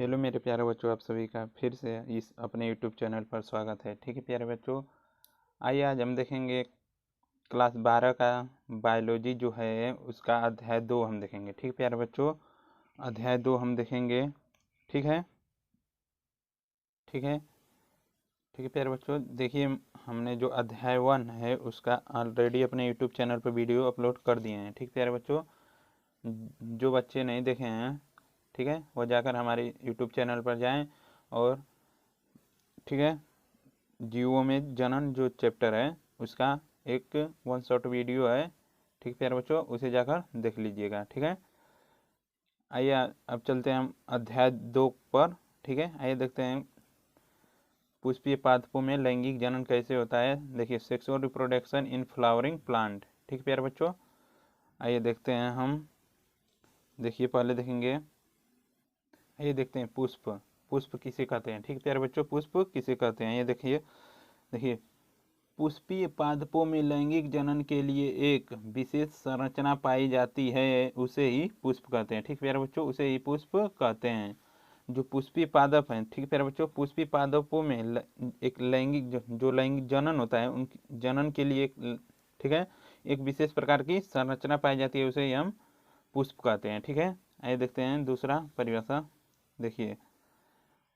Hello मेरे प्यारे बच्चों, आप सभी का फिर से इस अपने यूट्यूब चैनल पर स्वागत है। ठीक है प्यारे बच्चों, आइए आज हम देखेंगे क्लास 12 का बायोलॉजी जो है उसका अध्याय 2 हम देखेंगे। ठीक है प्यारे बच्चों, अध्याय 2 हम देखेंगे। ठीक है ठीक है ठीक है प्यारे बच्चों, देखिए हमने जो अध्याय 1 है उसका ऑलरेडी अपने यूट्यूब चैनल पर वीडियो अपलोड कर दिए हैं। ठीक प्यारे बच्चों, जो बच्चे नहीं देखे हैं ठीक है वो जाकर हमारे यूट्यूब चैनल पर जाएं और ठीक है जीवों में जनन जो चैप्टर है उसका एक वन शॉट वीडियो है। ठीक प्यारे बच्चों, उसे जाकर देख लीजिएगा। ठीक है, आइए अब चलते हैं हम अध्याय 2 पर। ठीक है, आइए देखते हैं पुष्पीय पादपों में लैंगिक जनन कैसे होता है। देखिए, sexual reproduction in flowering plant. ठीक प्यारे बच्चों, आइए देखते हैं हम। देखिए पहले देखेंगे, आइए देखते हैं पुष्प। पुष्प किसे कहते हैं। ठीक प्यारे बच्चों, पुष्प किसे कहते हैं ये देखिए। देखिए, पुष्पीय पादपों में लैंगिक जनन के लिए एक विशेष संरचना पाई जाती है, उसे ही पुष्प कहते हैं। ठीक प्यारे बच्चों, उसे ही पुष्प कहते हैं। जो पुष्पीय पादप हैं, ठीक प्यारे बच्चों, पुष्पीय पादपों में एक लैंगिक जो लैंगिक जनन होता है उन जनन के लिए ठीक है एक विशेष प्रकार की संरचना पाई जाती है, उसे ही हम पुष्प कहते हैं। ठीक है, आइए देखते हैं दूसरा परिभाषा। देखिए,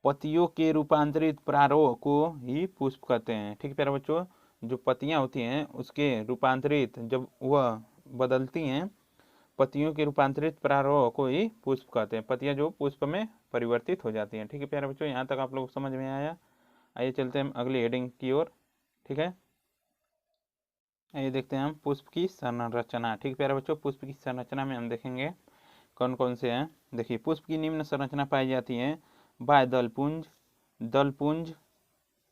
पतियों के रूपांतरित प्रारोह को ही पुष्प कहते हैं। ठीक है प्यारे बच्चों, जो पत्तियां होती हैं उसके रूपांतरित जब वह बदलती हैं, पत्तियों के रूपांतरित प्रारोह को ही पुष्प कहते हैं। पत्तियां जो पुष्प में परिवर्तित हो जाती हैं। ठीक है प्यारे बच्चों, यहाँ तक आप लोग समझ में आया। आइए चलते हैं हम अगली हेडिंग की ओर। ठीक है, आइए देखते हैं हम पुष्प की संरचना। ठीक है प्यारे बच्चों, पुष्प की संरचना में हम देखेंगे कौन कौन से हैं। देखिए, पुष्प की निम्न संरचना पाई जाती है। बाह्य दलपुंज, दलपुंज,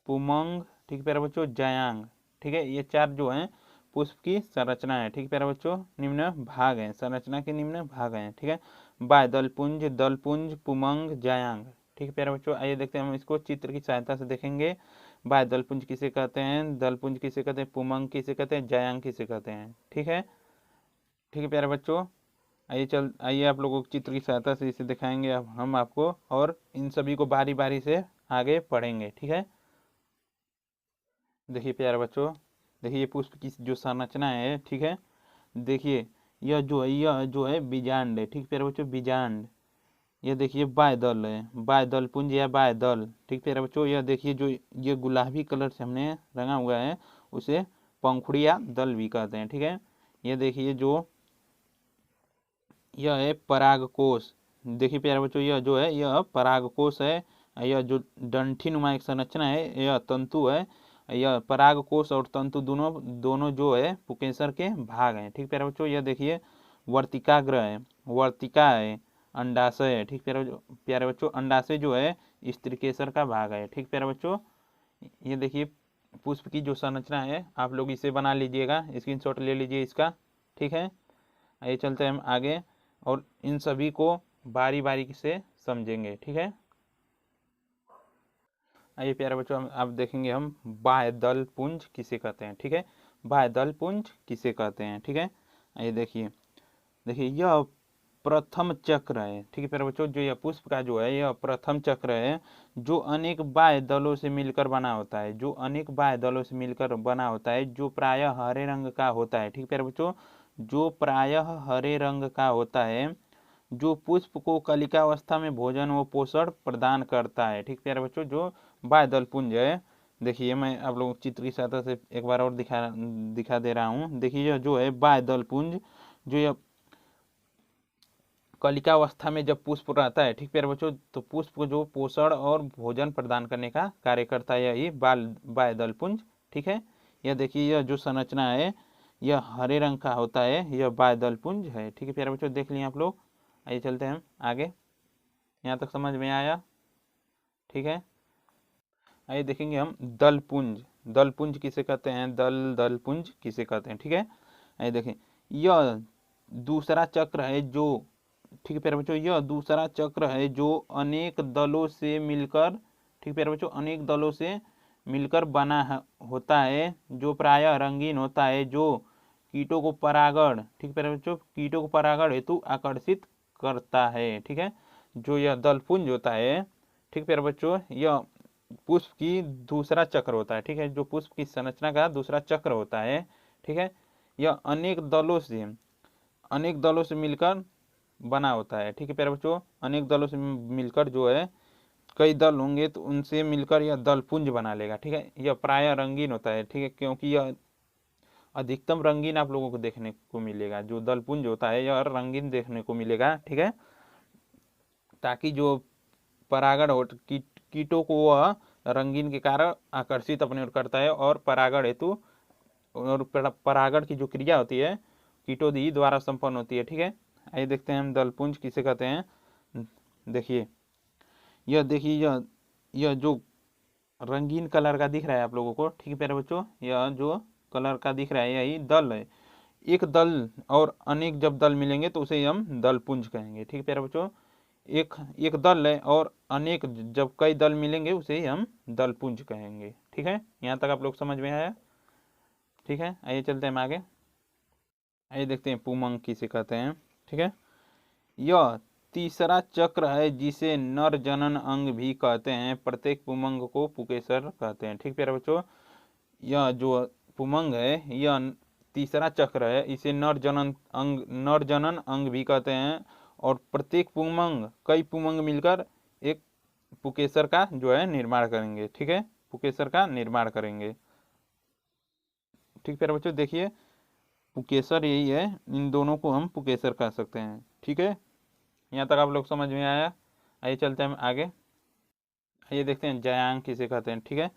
पुमंग, ठीक प्यारे बच्चों, जायांग। ठीक है, ये चार जो हैं पुष्प की संरचना है। ठीक प्यारे बच्चों, निम्न भाग हैं, संरचना के निम्न भाग हैं। ठीक है, बाह्य दलपुंज, दलपुंज, पुमंग, जायांग। ठीक है प्यारे बच्चों, आइए देखते हैं हम इसको चित्र की सहायता से देखेंगे। बाह्य दलपुंज किसे कहते हैं, दलपुंज किसे कहते हैं, पुमंग किसे कहते हैं, जायांग किसे कहते हैं। ठीक है प्यारे बच्चों, आइए आप लोगों को चित्र की सहायता से इसे दिखाएंगे अब हम आपको, और इन सभी को बारी बारी से आगे पढ़ेंगे। ठीक है, देखिए प्यारे बच्चों, देखिए ये पुष्प की जो संरचना है। ठीक है, देखिए यह जो है बीजांड है। ठीक प्यारे बच्चों, बीजांड। ये देखिए बायदल है, बायदल पुंज या बायदल। ठीक प्यारे बच्चों, यह देखिए जो ये गुलाबी कलर से हमने रंगा हुआ है उसे पंखुड़ी या दल भी कहते हैं। ठीक है, ये देखिए जो यह है परागकोश। देखिए प्यारे बच्चों, यह जो है यह परागकोश है। यह जो डंठी नुमा एक संरचना है यह तंतु है। यह परागकोश और तंतु दोनों दोनों जो है पुकेसर के भाग हैं। ठीक प्यारे बच्चों, यह देखिए वर्तिकाग्र है, वर्तिका है, अंडाशय है। ठीक प्यारे बच्चों, अंडाशय जो है स्त्रीकेसर का भाग है। ठीक प्यारे बच्चों, ये देखिए पुष्प की जो संरचना है, आप लोग इसे बना लीजिएगा, स्क्रीनशॉट ले लीजिए इसका। ठीक है, आइए चलते हैं हम आगे और इन सभी को बारी बारी से समझेंगे। ठीक है, आइए प्यारे बच्चों, हम अब देखेंगे हम बाह्य दल पुंज किसे कहते हैं। ठीक है, बाह्य दल पुंज किसे कहते हैं। ठीक है, आइए देखिए, देखिए यह प्रथम चक्र है। ठीक है प्यारे बच्चों, जो यह पुष्प का जो है यह प्रथम चक्र है, जो अनेक बाह्य दलों से मिलकर बना होता है, जो अनेक बाह्य दलों से मिलकर बना होता है, जो प्रायः हरे रंग का होता है। ठीक प्यारे बच्चों, जो प्रायः हरे रंग का होता है, जो पुष्प को कलिकावस्था में भोजन व पोषण प्रदान करता है। ठीक प्यारे बच्चों, जो बाह्य दल पुंज है, देखिए मैं आप लोगों को चित्र की सहायता से एक बार और दिखा दे रहा हूँ। देखिए यह जो है बाह्य दल पुंज, जो यह कलिकावस्था में जब पुष्प रहता है, ठीक प्यारे बच्चों, तो पुष्प को जो पोषण और भोजन प्रदान करने का कार्य करता है यही बाह्य दल पुंज। ठीक है, यह देखिए यह जो संरचना है यह हरे रंग का होता है, यह बाह्य दल पुंज है। ठीक है प्यारे बच्चों, देख लिए आप लोग। आइए चलते हैं हम आगे, यहाँ तक समझ में आया। ठीक है, आइए देखेंगे हम दल पुंज। दल पुंज किसे कहते हैं, दल पुंज किसे कहते हैं। ठीक है, आइए देखें, यह दूसरा चक्र है जो, ठीक है प्यारे बच्चों, यह दूसरा चक्र है जो अनेक दलों से मिलकर, ठीक प्यारे बच्चों, अनेक दलों से मिलकर बना होता है, जो प्रायः रंगीन होता है, जो कीटों को परागण, ठीक प्यारे बच्चों, कीटों को परागण हेतु आकर्षित करता है। ठीक है, जो यह दलपुंज होता है, ठीक प्यारे बच्चों, यह पुष्प की दूसरा चक्र होता है। ठीक है, जो पुष्प की संरचना का दूसरा चक्र होता है। ठीक है, यह अनेक दलों से मिलकर बना होता है। ठीक है प्यारे बच्चों, अनेक दलों से मिलकर जो है, कई दल होंगे तो उनसे मिलकर यह दलपुंज बना लेगा। ठीक है, यह प्रायः रंगीन होता है। ठीक है, क्योंकि यह अधिकतम रंगीन आप लोगों को देखने को मिलेगा। जो दलपुंज होता है यह रंगीन देखने को मिलेगा। ठीक है, ताकि जो परागण हो कीटों को वह रंगीन के कारण आकर्षित अपने ओर करता है, और परागण हेतु और परागण की जो क्रिया होती है कीटोदी द्वारा संपन्न होती है। ठीक है, आइए देखते हैं हम दलपुंज किसे कहते हैं। देखिए यह जो रंगीन कलर का दिख रहा है आप लोगों को, ठीक है प्यारे बच्चों, यह जो कलर का दिख रहा है यही दल है। एक दल और अनेक जब दल मिलेंगे तो उसे हम दलपुंज कहेंगे। ठीक है प्यारे बच्चों, एक एक दल है और अनेक जब कई दल मिलेंगे उसे ही हम दलपुंज कहेंगे। ठीक है, यहाँ तक आप लोग समझ में आया। ठीक है, आइए चलते हैं हम आगे। आइए देखते हैं पुमंग किसे कहते हैं। ठीक है, यह तीसरा चक्र है जिसे नर जनन अंग भी कहते हैं। प्रत्येक पुमंग को पुकेसर कहते हैं। ठीक प्यारे बच्चों, यह जो पुमंग है यह तीसरा चक्र है, इसे नर जनन अंग भी कहते हैं। और प्रत्येक पुमंग कई पुमंग मिलकर एक पुकेसर का जो है निर्माण करेंगे। ठीक है, पुकेसर का निर्माण करेंगे। ठीक प्यारे बच्चों, देखिए पुकेसर यही है, इन दोनों को हम पुकेसर कह सकते हैं। ठीक है, यहाँ तक आप लोग समझ में आया। आइए चलते हैं हम आगे। आइए देखते हैं जयांग किसे कहते हैं। ठीक है,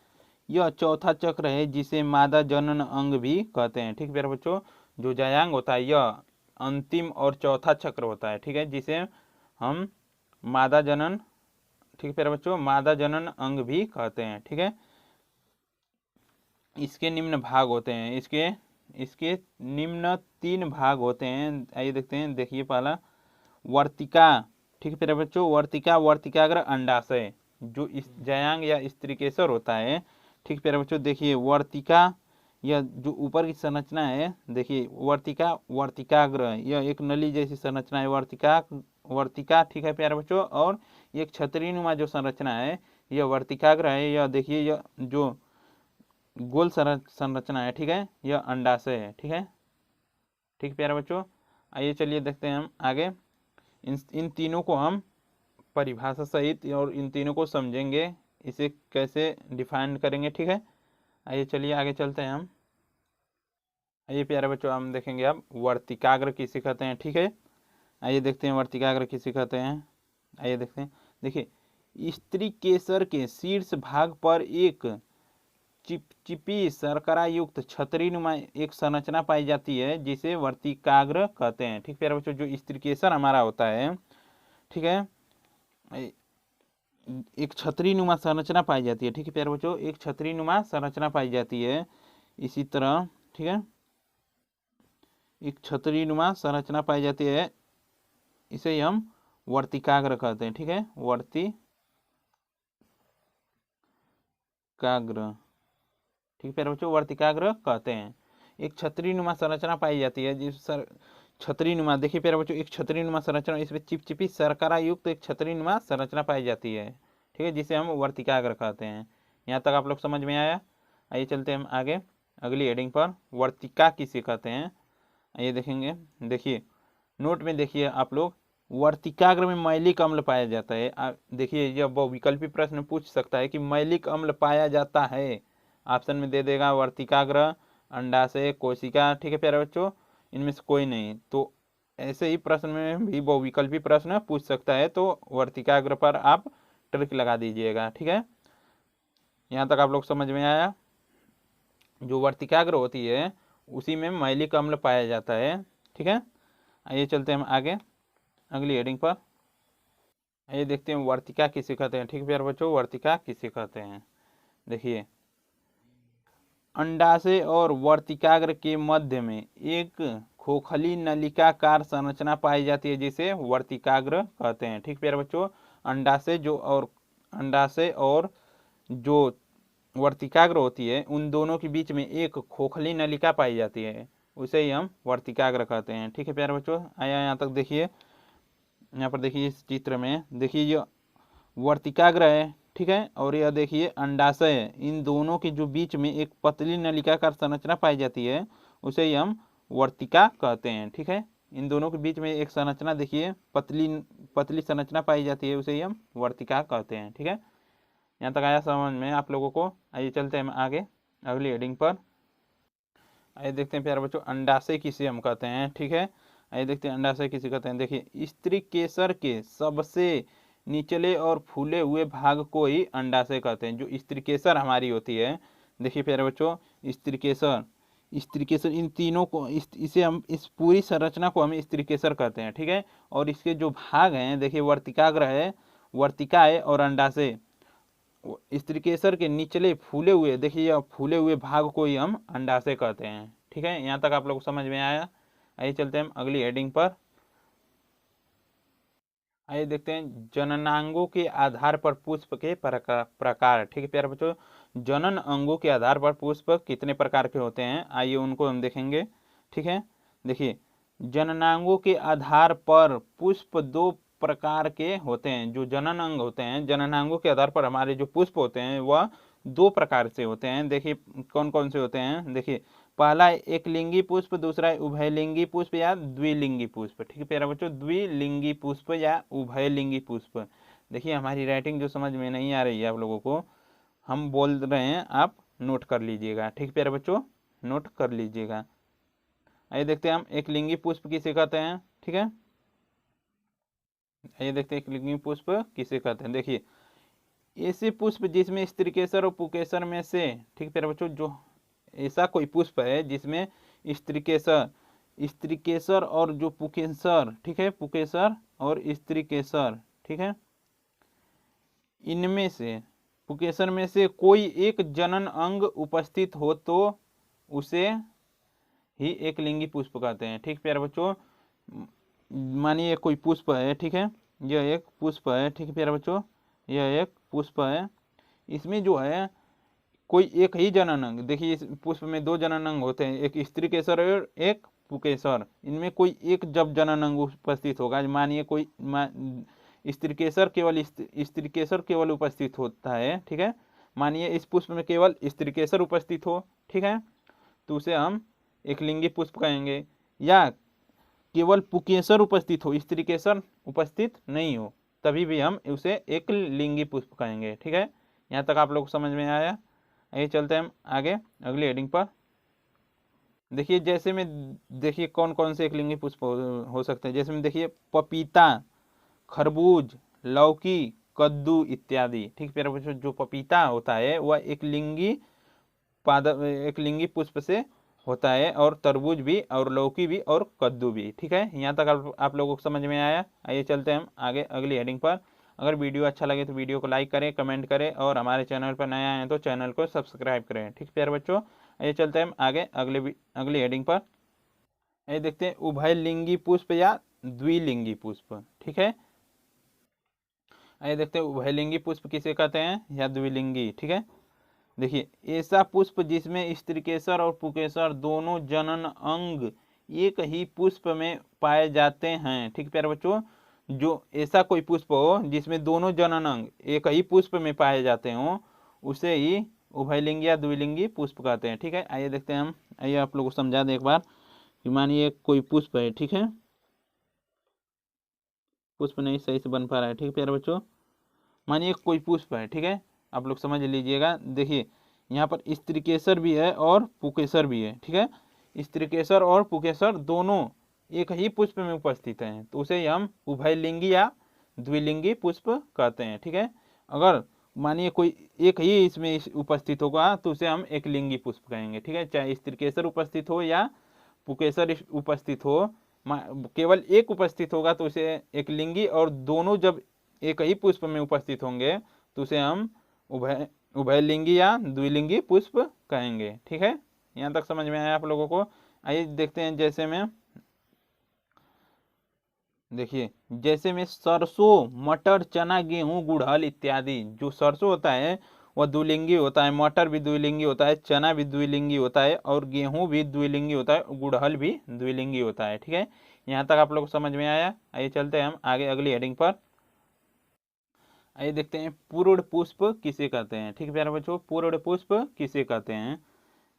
यह चौथा चक्र है जिसे मादा जनन अंग भी कहते हैं। ठीक प्यारे बच्चों, जो जयांग होता है यह अंतिम और चौथा चक्र होता है। ठीक है, जिसे हम मादा जनन, ठीक प्यारे बच्चों, मादा जनन अंग भी कहते हैं। ठीक है, इसके निम्न भाग होते हैं, इसके निम्न 3 भाग होते हैं। आइए देखते हैं। देखिए पहला वर्तिका। ठीक है प्यारे बच्चों, वर्तिकाग्र अंडाशय जो इस जयांग या स्त्रीकेसर होता है। ठीक प्यारे बच्चों, देखिए वर्तिका, यह जो ऊपर की संरचना है, देखिए वर्तिकाग्र, यह एक नली जैसी संरचना है वर्तिका। ठीक है प्यारे बच्चों, और एक छतरी नुमा जो संरचना है यह वर्तिकाग्र है। यह देखिए यह जो गोल संरचना है, ठीक है, यह अंडाशय है। ठीक है, ठीक प्यारे बच्चों, आइए चलिए देखते हैं हम आगे। इन तीनों को हम परिभाषा सहित और इन तीनों को समझेंगे, इसे कैसे डिफाइन करेंगे। ठीक है, आइए चलिए आगे चलते हैं हम। आइए प्यारे बच्चों, हम देखेंगे अब वर्तिकाग्र किसे कहते हैं। ठीक है, आइए देखते हैं वर्तिकाग्र किसे कहते हैं। आइए देखते हैं। देखिए स्त्री केसर के शीर्ष भाग पर एक चिपचिपी शर्करा युक्त छतरी नुमा एक संरचना पाई जाती है जिसे वर्तिकाग्र कहते हैं। ठीक प्यारे बच्चों, जो स्त्री केसर हमारा होता है, ठीक है, एक छतरी नुमा संरचना पाई जाती है। ठीक है प्यारे बच्चों, एक छतरी नुमा संरचना पाई जाती है। इसी तरह, ठीक है, एक छतरी नुमा संरचना पाई जाती है, इसे हम वर्तिकाग्र कहते हैं। ठीक है, वर्तिकाग्र, ठीक प्यारे बच्चों, वर्तिकाग्र कहते हैं। एक छतरी नुमा संरचना पाई जाती है जिस छतरी नुमा, देखिए प्यारे बच्चों, एक छतरी नुमा संरचना, इसमें चिपचिपी शर्करा युक्त एक छतरी नुमा संरचना पाई जाती है। ठीक है, जिसे हम वर्तिकाग्र कहते हैं। यहाँ तक आप लोग समझ में आया। आइए चलते हैं हम आगे अगली हेडिंग पर। वर्तिका किसे कहते हैं, आइए देखेंगे। देखिए नोट में देखिए आप लोग, वर्तिकाग्र में मैलिक अम्ल पाया जाता है। देखिए यह बहुविकल्पी प्रश्न पूछ सकता है कि मैलिक अम्ल पाया जाता है, ऑप्शन में दे देगा वर्तिकाग्र, अंडाशय, कोशिका। ठीक है प्यारे बच्चों, इनमें से कोई नहीं। तो ऐसे ही प्रश्न में भी बहुविकल्पी प्रश्न पूछ सकता है, तो वर्तिकाग्र पर आप ट्रिक लगा दीजिएगा। ठीक है, यहाँ तक आप लोग समझ में आया। जो वर्तिकाग्र होती है उसी में मैलिक अम्ल पाया जाता है। ठीक है, आइए चलते हैं हम आगे अगली हेडिंग पर। आइए देखते हैं वर्तिका किसे कहते हैं। ठीक है प्यारे बच्चों, वर्तिका किसे कहते हैं। देखिए अंडाशय और वर्तिकाग्र के मध्य में एक खोखली नलिकाकार संरचना पाई जाती है जिसे वर्तिकाग्र कहते हैं। ठीक प्यारे बच्चों, अंडाशय और जो वर्तिकाग्र होती है उन दोनों के बीच में एक खोखली नलिका पाई जाती है, उसे ही हम वर्तिकाग्र कहते हैं। ठीक है प्यारे बच्चों, आया यहाँ तक देखिए। यहाँ पर देखिए इस चित्र में देखिए ये वर्तिकाग्र है, ठीक है, और यह देखिए अंडाशय है। इन दोनों के जो बीच में एक पतली नलिकाकार संरचना पाई जाती है उसे ही हम वर्तिका कहते हैं, ठीक है। इन दोनों के बीच में एक संरचना देखिए पतली पतली संरचना पाई जाती है, उसे ही हम वर्तिका कहते हैं, ठीक है। यहाँ तक आया समझ में आप लोगों को। आइए चलते हैं आगे अगली हेडिंग पर। आइए देखते हैं प्यारे बच्चों अंडाशय किसे हम कहते हैं, ठीक है। आइए देखते हैं अंडाशय किसे कहते हैं। देखिए स्त्री केसर के सबसे निचले और फूले हुए भाग को ही अंडाशय कहते हैं। जो स्त्री केसर हमारी होती है, देखिए प्यारे बच्चों स्त्री केसर इन तीनों को इसे हम इस पूरी संरचना को हम स्त्री केसर कहते हैं, ठीक है। और इसके जो भाग हैं देखिए वर्तिकाग्र है, वर्तिका है और अंडाशय। स्त्री केसर के निचले फूले हुए देखिए यह फूले हुए भाग को ही हम अंडाशय कहते हैं, ठीक है। यहाँ तक आप लोग को समझ में आया। आइए चलते हैं हम अगली हेडिंग पर। आइए देखते हैं जननांगों के आधार पर पुष्प के प्रकार, ठीक है प्यारे बच्चों। जनन अंगों के आधार पर पुष्प कितने प्रकार के होते हैं, आइए उनको हम देखेंगे, ठीक है। देखिए जननांगों के आधार पर पुष्प दो प्रकार के होते हैं। जो जनन अंग होते हैं, जननांगों के आधार पर हमारे जो पुष्प होते हैं वह दो प्रकार से होते हैं। देखिए कौन कौन से होते हैं। देखिए पहला एक लिंगी पुष्प, दूसरा है उभयलिंगी पुष्प या द्विलिंगी पुष्प, ठीक है प्यारे बच्चों। द्विलिंगी पुष्प या उभयलिंगी पुष्प। देखिए हमारी राइटिंग जो समझ में नहीं आ रही है आप लोगों को, हम बोल रहे हैं आप नोट कर लीजिएगा, ठीक है प्यारे बच्चों, नोट कर लीजिएगा। आइए देखते हैं हम एक लिंगी पुष्प किसे कहते हैं, ठीक है। आइए देखते हैं एक लिंगी पुष्प किसे कहते हैं। देखिए ऐसे पुष्प जिसमें स्त्रीकेसर और पुकेसर में से, ठीक प्यारे बच्चों, जो ऐसा कोई पुष्प है जिसमें स्त्रीकेसर और जो पुकेसर, ठीक है, पुकेसर और स्त्रीकेसर, ठीक है, इनमें से पुकेसर में से कोई एक जनन अंग उपस्थित हो तो उसे ही एक लिंगी पुष्प कहते हैं, ठीक प्यारे बच्चों। मानिए कोई पुष्प है, ठीक है, यह एक पुष्प है, ठीक है प्यारे बच्चों, यह एक पुष्प है। इसमें जो है कोई एक ही जनन अंग, देखिए इस पुष्प में दो जनन अंग होते हैं, एक स्त्री केसर और एक पुकेसर। इनमें कोई एक जब जनन अंग उपस्थित होगा, मानिए कोई स्त्री केसर केवल उपस्थित होता है, ठीक है। मानिए इस पुष्प में केवल स्त्री केसर उपस्थित हो, ठीक है, तो उसे हम एक लिंगी पुष्प कहेंगे। या केवल पुकेसर उपस्थित हो, स्त्री केसर उपस्थित नहीं हो, तभी भी हम उसे एक लिंगी पुष्प कहेंगे, ठीक है। यहाँ तक आप लोग को समझ में आया। आइए चलते हैं हम आगे अगली हेडिंग पर। देखिए जैसे में देखिए कौन कौन से एक लिंगी पुष्प हो सकते हैं। जैसे में देखिए पपीता, खरबूज, लौकी, कद्दू इत्यादि, ठीक प्यारे बच्चों। जो पपीता होता है वह एक लिंगी पुष्प से होता है, और तरबूज भी और लौकी भी और कद्दू भी, ठीक है। यहाँ तक आप लोगों को समझ में आया। आइए चलते हैं हम आगे अगली हेडिंग पर। अगर वीडियो अच्छा लगे तो वीडियो को लाइक करें, कमेंट करें, और हमारे चैनल पर नए आए हैं तो चैनल को सब्सक्राइब करें, ठीक प्यारे बच्चों। आइए चलते हैं हम आगे अगली हेडिंग पर। आइए देखते हैं उभयलिंगी पुष्प या द्विलिंगी पुष्प, ठीक है। आइए देखते हैं उभयलिंगी पुष्प किसे कहते हैं या द्विलिंगी, ठीक है। देखिए ऐसा पुष्प जिसमें स्त्रीकेसर और पुकेसर दोनों जनन अंग एक ही पुष्प में पाए जाते हैं, ठीक प्यारे बच्चों। जो ऐसा कोई पुष्प हो जिसमें दोनों जनन अंग एक ही पुष्प में पाए जाते हो उसे ही उभयलिंगी या द्विलिंगी पुष्प कहते हैं, ठीक है। आइए देखते हैं हम। आइए आप लोगों को समझा दें एक बार कि मानिए कोई पुष्प है, ठीक है, पुष्प नहीं सही से बन पा रहा है, ठीक है प्यारे बच्चों। मानिए कोई पुष्प है, ठीक है, आप लोग समझ लीजिएगा। देखिए यहाँ पर स्त्रीकेसर भी है और पुकेसर भी है, ठीक है। स्त्रीकेसर और पुकेसर दोनों एक ही पुष्प में उपस्थित हैं, तो उसे हम उभयलिंगी या द्विलिंगी पुष्प कहते हैं, ठीक है। अगर मानिए कोई एक ही इसमें उपस्थित होगा तो उसे हम एक लिंगी पुष्प कहेंगे, ठीक है। चाहे स्त्रीकेसर उपस्थित हो या पुकेसर उपस्थित हो, केवल एक उपस्थित होगा तो उसे एक लिंगी, और दोनों जब एक ही पुष्प में उपस्थित होंगे तो उसे हम उभयलिंगी या द्विलिंगी पुष्प कहेंगे, ठीक है। यहाँ तक समझ में आया आप लोगों को। आइए देखते हैं जैसे में, देखिए जैसे में सरसों, मटर, चना, गेहूं, गुड़हल इत्यादि। जो सरसों होता है वह द्विलिंगी होता है, मटर भी द्विलिंगी होता है, चना भी द्विलिंगी होता है, और गेहूं भी द्विलिंगी होता है, गुड़हल भी द्विलिंगी होता है, ठीक है। यहाँ तक आप लोग को समझ में आया। आइए चलते हैं हम आगे अगली हेडिंग पर। आइए देखते हैं पूर्ण पुष्प किसे कहते हैं। ठीक है प्यारे बच्चों, पूर्ण पुष्प किसे कहते हैं।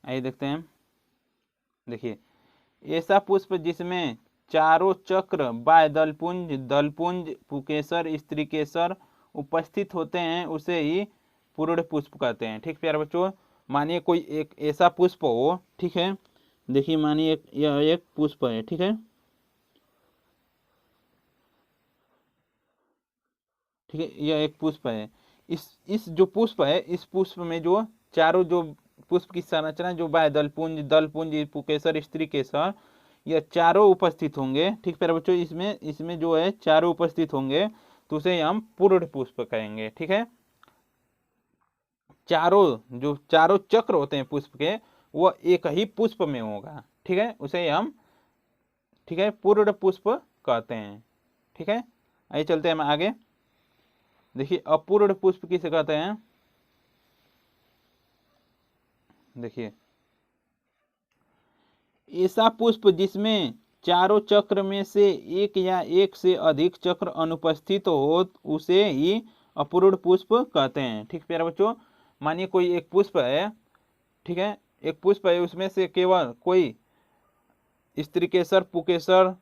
आइए देखते हैं। देखिए, ऐसा पुष्प जिसमें चारों चक्र बाह्य दलपुंज, दलपुंज, पुकेसर, स्त्रीकेसर उपस्थित होते हैं उसे ही पूर्ण पुष्प कहते हैं। ठीक प्यारे बच्चों, मानिए कोई एक ऐसा पुष्प हो, ठीक है, देखिए मानिए यह एक पुष्प है, ठीक है, ठीक है, यह एक पुष्प है। इस जो पुष्प है, इस पुष्प में जो चारों जो पुष्प की संरचना जो बाह्य दलपुंज, दलपुंज, पुकेसर, स्त्रीकेसर, यह चारों उपस्थित होंगे। ठीक प्यारे बच्चों, इसमें इसमें जो है चारों उपस्थित होंगे तो उसे हम पूर्ण पुष्प कहेंगे। ठीक है, चारों जो चारों चक्र होते हैं पुष्प के वो एक ही पुष्प में होगा। ठीक है, उसे हम, ठीक है, पूर्ण पुष्प कहते हैं। ठीक है, आइए चलते हैं हम आगे। देखिए, अपूर्ण पुष्प किसे कहते हैं। देखिए, ऐसा पुष्प जिसमें चारों चक्र में से एक या एक से अधिक चक्र अनुपस्थित हो उसे ही अपूर्ण पुष्प कहते हैं। ठीक प्यारे बच्चों, मानिए कोई एक पुष्प है, ठीक है, एक पुष्प है, उसमें से केवल कोई स्त्रीकेसर, पुकेसर,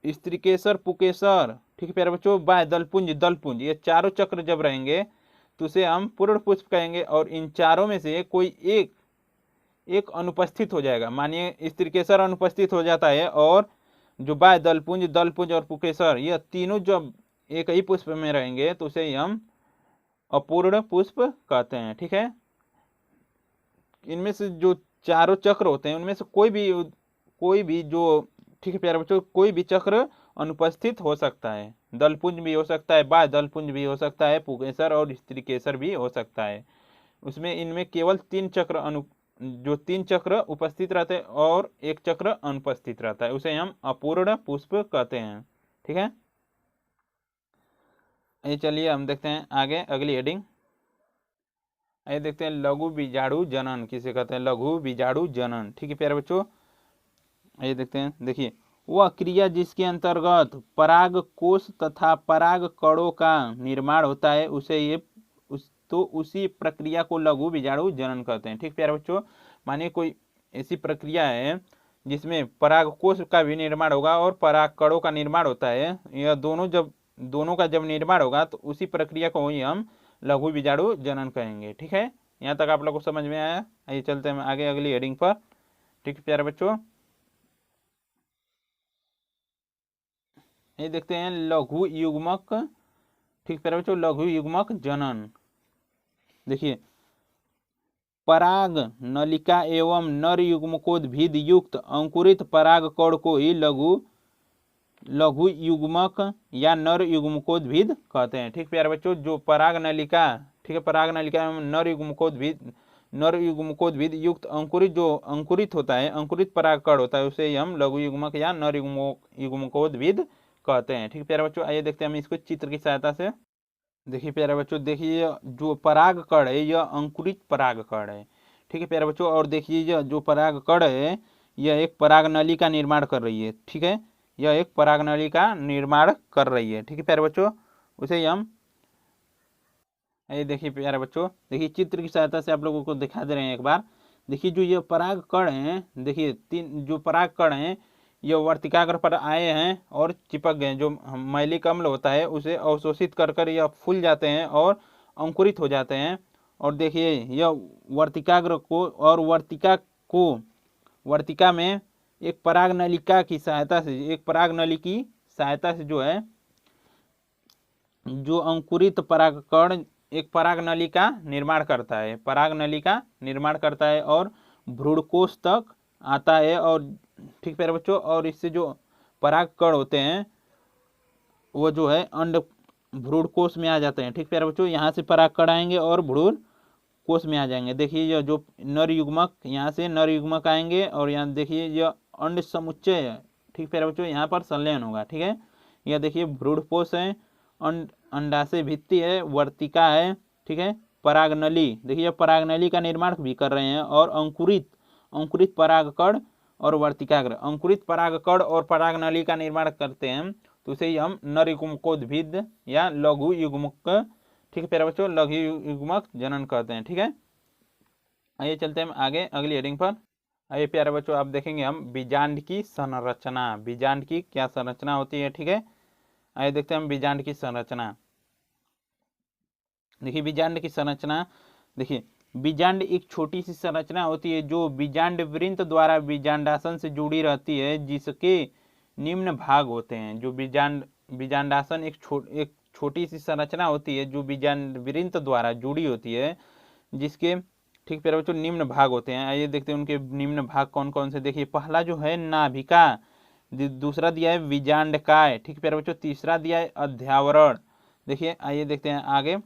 स्त्रीकेसर, पुकेसर, ठीक है प्यारे बच्चों, बाह्य दलपुंज, दलपुंज, ये चारों चक्र जब रहेंगे तो उसे हम पूर्ण पुष्प कहेंगे। और इन चारों में से कोई एक एक अनुपस्थित हो जाएगा, मानिए स्त्रीकेसर अनुपस्थित हो जाता है और जो बाह्य दलपुंज, दलपुंज और पुकेसर यह तीनों जब एक ही पुष्प में रहेंगे तो उसे हम अपूर्ण पुष्प कहते हैं। ठीक है, इनमें से जो चारों चक्र होते हैं उनमें से कोई भी जो, ठीक है प्यारे बच्चों, कोई भी चक्र अनुपस्थित हो सकता है। दलपुंज भी हो सकता है, बाह्य दलपुंज भी हो सकता है, पुकेसर और स्त्रीकेसर भी हो सकता है। उसमें इनमें केवल जो तीन चक्र उपस्थित रहते हैं और एक चक्र अनुपस्थित रहता है, उसे हम अपूर्ण पुष्प कहते हैं। ठीक है, ये चलिए हम देखते हैं आगे अगली हेडिंग। आइए देखते हैं लघु बीजाणु जनन किसे कहते हैं। लघु बीजाणु जनन, ठीक है प्यारे बच्चों, आइए देखते हैं। देखिए, वह क्रिया जिसके अंतर्गत पराग कोश तथा पराग कणों का निर्माण होता है उसी प्रक्रिया को लघु बीजाणु जनन कहते हैं। ठीक प्यारे बच्चों, मानिए कोई ऐसी प्रक्रिया है जिसमें पराग कोश का भी निर्माण होगा और पराग कणों का निर्माण होता है, यह दोनों का जब निर्माण होगा तो उसी प्रक्रिया को ही हम लघु बीजाणु जनन कहेंगे। ठीक है, यहाँ तक आप लोग को समझ में आया। आइए चलते हैं आगे अगली हेडिंग पर। ठीक है प्यारे बच्चों, ये देखते हैं लघु युग्मक। ठीक प्यारे बच्चों, लघु युग्मक जनन। देखिए, पराग नलिका एवं नर युग्मकोद्भिद युक्त अंकुरित पराग कण को ही लघु युग्मक या नर युग्मकोद्भिद कहते हैं। ठीक प्यारे बच्चों, जो पराग नलिका, ठीक है, पराग नलिका एवं नर युग्मकोद्भिद युक्त जो अंकुरित होता है, अंकुरित पराग कण होता है, उसे हम लघु युग्मक या नर युग्मकोद्भिद कहते हैं। ठीक प्यारे बच्चों, आइए देखते हैं हम इसको चित्र की सहायता से। देखिए प्यारे बच्चों, देखिए जो पराग कण है यह अंकुरित पराग कण है। ठीक है प्यारे बच्चों, और देखिए जो पराग कण है यह एक पराग नली का निर्माण कर रही है। ठीक है, यह एक पराग नली का निर्माण कर रही है। ठीक है प्यारे बच्चों, उसे हम, ये देखिए प्यारे बच्चों, देखिए चित्र की सहायता से आप लोगों को दिखा दे रहे हैं एक बार। देखिए जो ये पराग कण है, देखिए तीन जो पराग कण है ये वर्तिकाग्र पर आए हैं और चिपक गए। जो मैलिक अम्ल होता है उसे अवशोषित कर कर यह फूल जाते हैं और अंकुरित हो जाते हैं। और देखिए यह वर्तिकाग्र को और वर्तिका में एक पराग नलिका की सहायता से, एक पराग नली की सहायता से जो है जो अंकुरित परागकण एक पराग नली का निर्माण करता है, पराग नली का निर्माण करता है और भ्रूणकोश तक आता है। और ठीक प्यारे बच्चों, और इससे जो पराग कण होते हैं वो जो है अंड भ्रूणकोश में आ जाते हैं। ठीक प्यारे बच्चों, यहाँ से पराग कण आएंगे और भ्रूण कोश में आ जाएंगे। देखिए यह जो नर युग्मक, यहाँ से नर युग्मक आएंगे और यहाँ देखिए यह अंड समुच्चय है। ठीक प्यारे बच्चों, यहाँ पर संलयन होगा। ठीक है, यह देखिए भ्रूणपोष है, अंडाशय भित्ति है, वर्तिका है, ठीक है, पराग नली, देखिए पराग नली का निर्माण भी कर रहे हैं और अंकुरित परागकण और वर्तिकाग्र अंकुरित परागकण और परागनली का निर्माण करते हैं, तो उसे ही हम नर युग्मकोद्भिद या लघु युग्मक, ठीक है प्यारे बच्चों, लघु युग्मक जनन कहते हैं। ठीक है, आइए चलते हैं आगे अगली हेडिंग पर। आइए प्यारे बच्चों, आप देखेंगे हम बीजांड की संरचना, बीजांड की क्या संरचना होती है। ठीक है, आइए देखते हैं हम बीजांड की संरचना। देखिए बीजांड की संरचना, देखिए बीजांड एक छोटी सी संरचना होती है जो बीजांड वृंत द्वारा बीजांडासन से जुड़ी रहती है, जिसके निम्न भाग होते हैं। जो बीजांडासन एक छोटी सी संरचना होती है जो बीजांड वृंत द्वारा जुड़ी होती है, जिसके ठीक प्यारे बच्चों निम्न भाग होते हैं। आइए देखते हैं उनके निम्न भाग कौन कौन से। देखिए पहला जो है नाभिका, दूसरा दिया है बीजांडकाय, ठीक प्यारे बच्चों, तीसरा दिया है अध्यावरण। देखिए आइए देखते हैं आगे।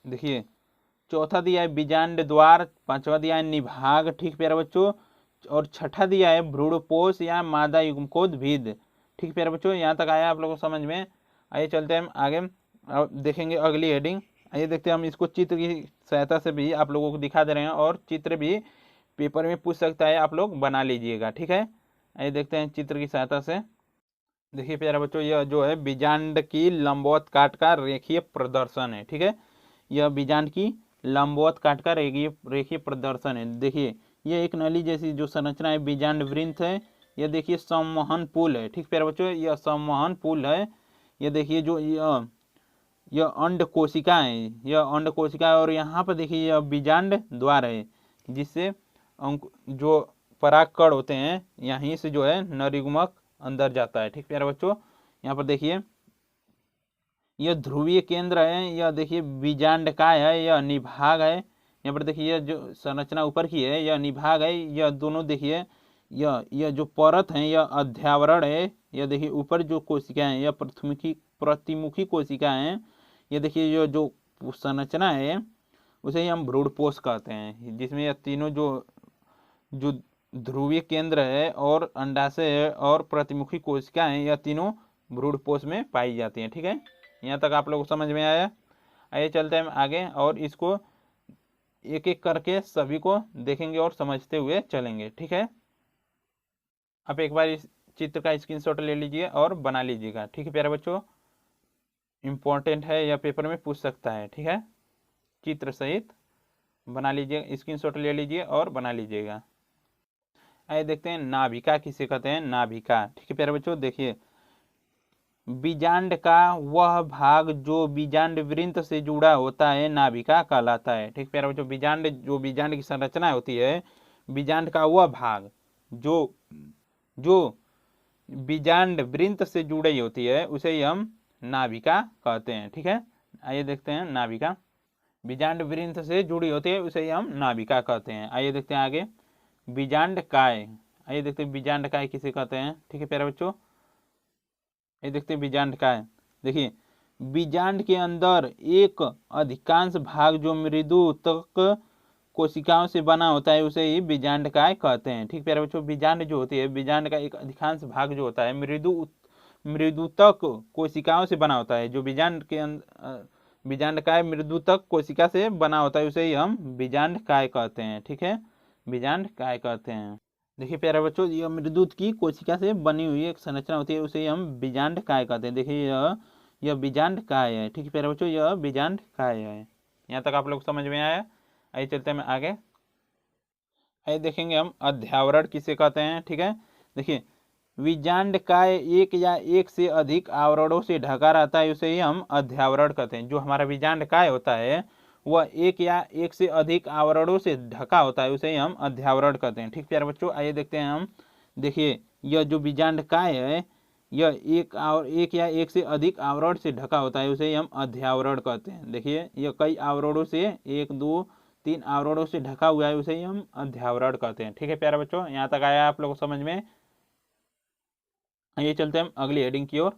देखिए चौथा दिया है बीजांड द्वार, पांचवा दिया है निभाग, ठीक प्यारे बच्चों, और छठा दिया है भ्रूणपोष या मादा युग्मकोद्भिद। ठीक प्यारे बच्चों, यहाँ तक आया आप लोगों को समझ में। आइए चलते हैं आगे, देखेंगे अगली हेडिंग। आइए देखते हैं हम इसको चित्र की सहायता से भी आप लोगों को दिखा दे रहे हैं, और चित्र भी पेपर में पूछ सकता है, आप लोग बना लीजिएगा। ठीक है, आइए देखते हैं चित्र की सहायता से। देखिए प्यारे बच्चों, यह जो है बीजांड की लंबवत काट का रेखीय प्रदर्शन है। ठीक है, यह बीजांड की लंबवत काट का रेखीय प्रदर्शन है। देखिए यह एक नली जैसी जो संरचना है बीजांड वृंत है। यह देखिए संवहन पुल है। ठीक प्यारे बच्चों, यह संवहन पुल है। यह देखिए जो यह अंड कोशिका है, यह अंड कोशिका है, और यहाँ पर देखिए यह बीजांड द्वार है, जिससे जो परागकण होते हैं यहीं से जो है नरयुग्मक अंदर जाता है। ठीक प्यारे बच्चों, यहाँ पर देखिए यह ध्रुवीय केंद्र है, यह देखिए बीजांडकाय है, यह निभाग है। यहाँ पर देखिए यह जो संरचना ऊपर की है यह निभाग है, यह दोनों देखिए यह जो परत है यह अध्यावरण है। यह देखिए ऊपर जो कोशिकाएं यह प्रतिमुखी कोशिकाएं हैं। ये देखिए यह जो संरचना है उसे ही हम भ्रूणपोष कहते हैं, जिसमें यह तीनों जो ध्रुवीय केंद्र है और अंडाशय है और प्रतिमुखी कोशिका है, यह तीनों भ्रूणपोष में पाई जाती हैं। ठीक है, यहाँ तक आप लोग को समझ में आया। आइए चलते हैं आगे, और इसको एक एक करके सभी को देखेंगे और समझते हुए चलेंगे। ठीक है, आप एक बार इस चित्र का स्क्रीनशॉट ले लीजिए और बना लीजिएगा। ठीक है प्यारे बच्चों, इम्पोर्टेंट है, यह पेपर में पूछ सकता है। ठीक है, चित्र सहित बना लीजिए, स्क्रीनशॉट ले लीजिए और बना लीजिएगा। आइए देखते हैं नाभिका किसे कहते हैं। नाभिका, ठीक है प्यारे बच्चों, देखिए बीजांड का वह भाग जो बीजांड वृंत से जुड़ा होता है नाभिका कहलाता है। ठीक प्यारे बच्चों, बीजांड की संरचना होती है, बीजांड का वह भाग जो बीजांड वृंत से जुड़ी होती है उसे ही हम नाभिका कहते हैं। ठीक है, आइए देखते हैं नाभिका, बीजांड वृंत से जुड़ी होती है उसे ही हम नाभिका कहते हैं। आइए देखते हैं आगे बीजांडकाय। आइए देखते हैं बीजांडकाय किसे कहते हैं। ठीक है प्यारे बच्चों, ये देखते हैं बीजांडकाय। देखिए बीजांड के अंदर एक अधिकांश भाग जो मृदु तक कोशिकाओं से बना होता है उसे ही बीजांडकाय कहते हैं। ठीक प्यारे बच्चों, बीजांड जो होती है, बीजांड का एक अधिकांश भाग जो होता है मृदुतक कोशिकाओं से बना होता है। जो बीजांडकाय मृदुतक कोशिका से बना होता है उसे ही हम बीजांडकाय कहते हैं। ठीक है, बीजांडकाय कहते हैं। देखिए प्यारे बच्चों, यह मृदुत की कोशिका से बनी हुई एक संरचना होती है उसे हम बीजांडकाय कहते हैं। देखिए यह बीजांडकाय है। ठीक है प्यारे बच्चों, यह बीजांडकाय है। यहाँ तक आप लोग समझ में आया। आइए चलते हैं आगे। आइए देखेंगे हम अध्यावरण किसे कहते हैं। ठीक है, देखिए बीजांडकाय एक या एक से अधिक आवरणों से ढका रहता है उसे ही हम अध्यावरण कहते हैं। जो हमारा बीजांडकाय होता है वह एक या एक से अधिक आवरणों से ढका होता है उसे ही हम अध्यावरण कहते हैं। ठीक प्यारे बच्चों, आइए देखते हैं हम। देखिए यह जो बीजांडकाय है यह एक या एक से अधिक आवरण से ढका होता है उसे ही हम अध्यावरण कहते हैं। देखिए यह कई आवरणों से 1 2 3 आवरणों से ढका हुआ है उसे ही हम अध्यावरण कहते हैं। ठीक है प्यारे बच्चों, यहाँ तक आया आप लोगों को समझ में। आइए चलते हैं हम अगली हेडिंग की ओर।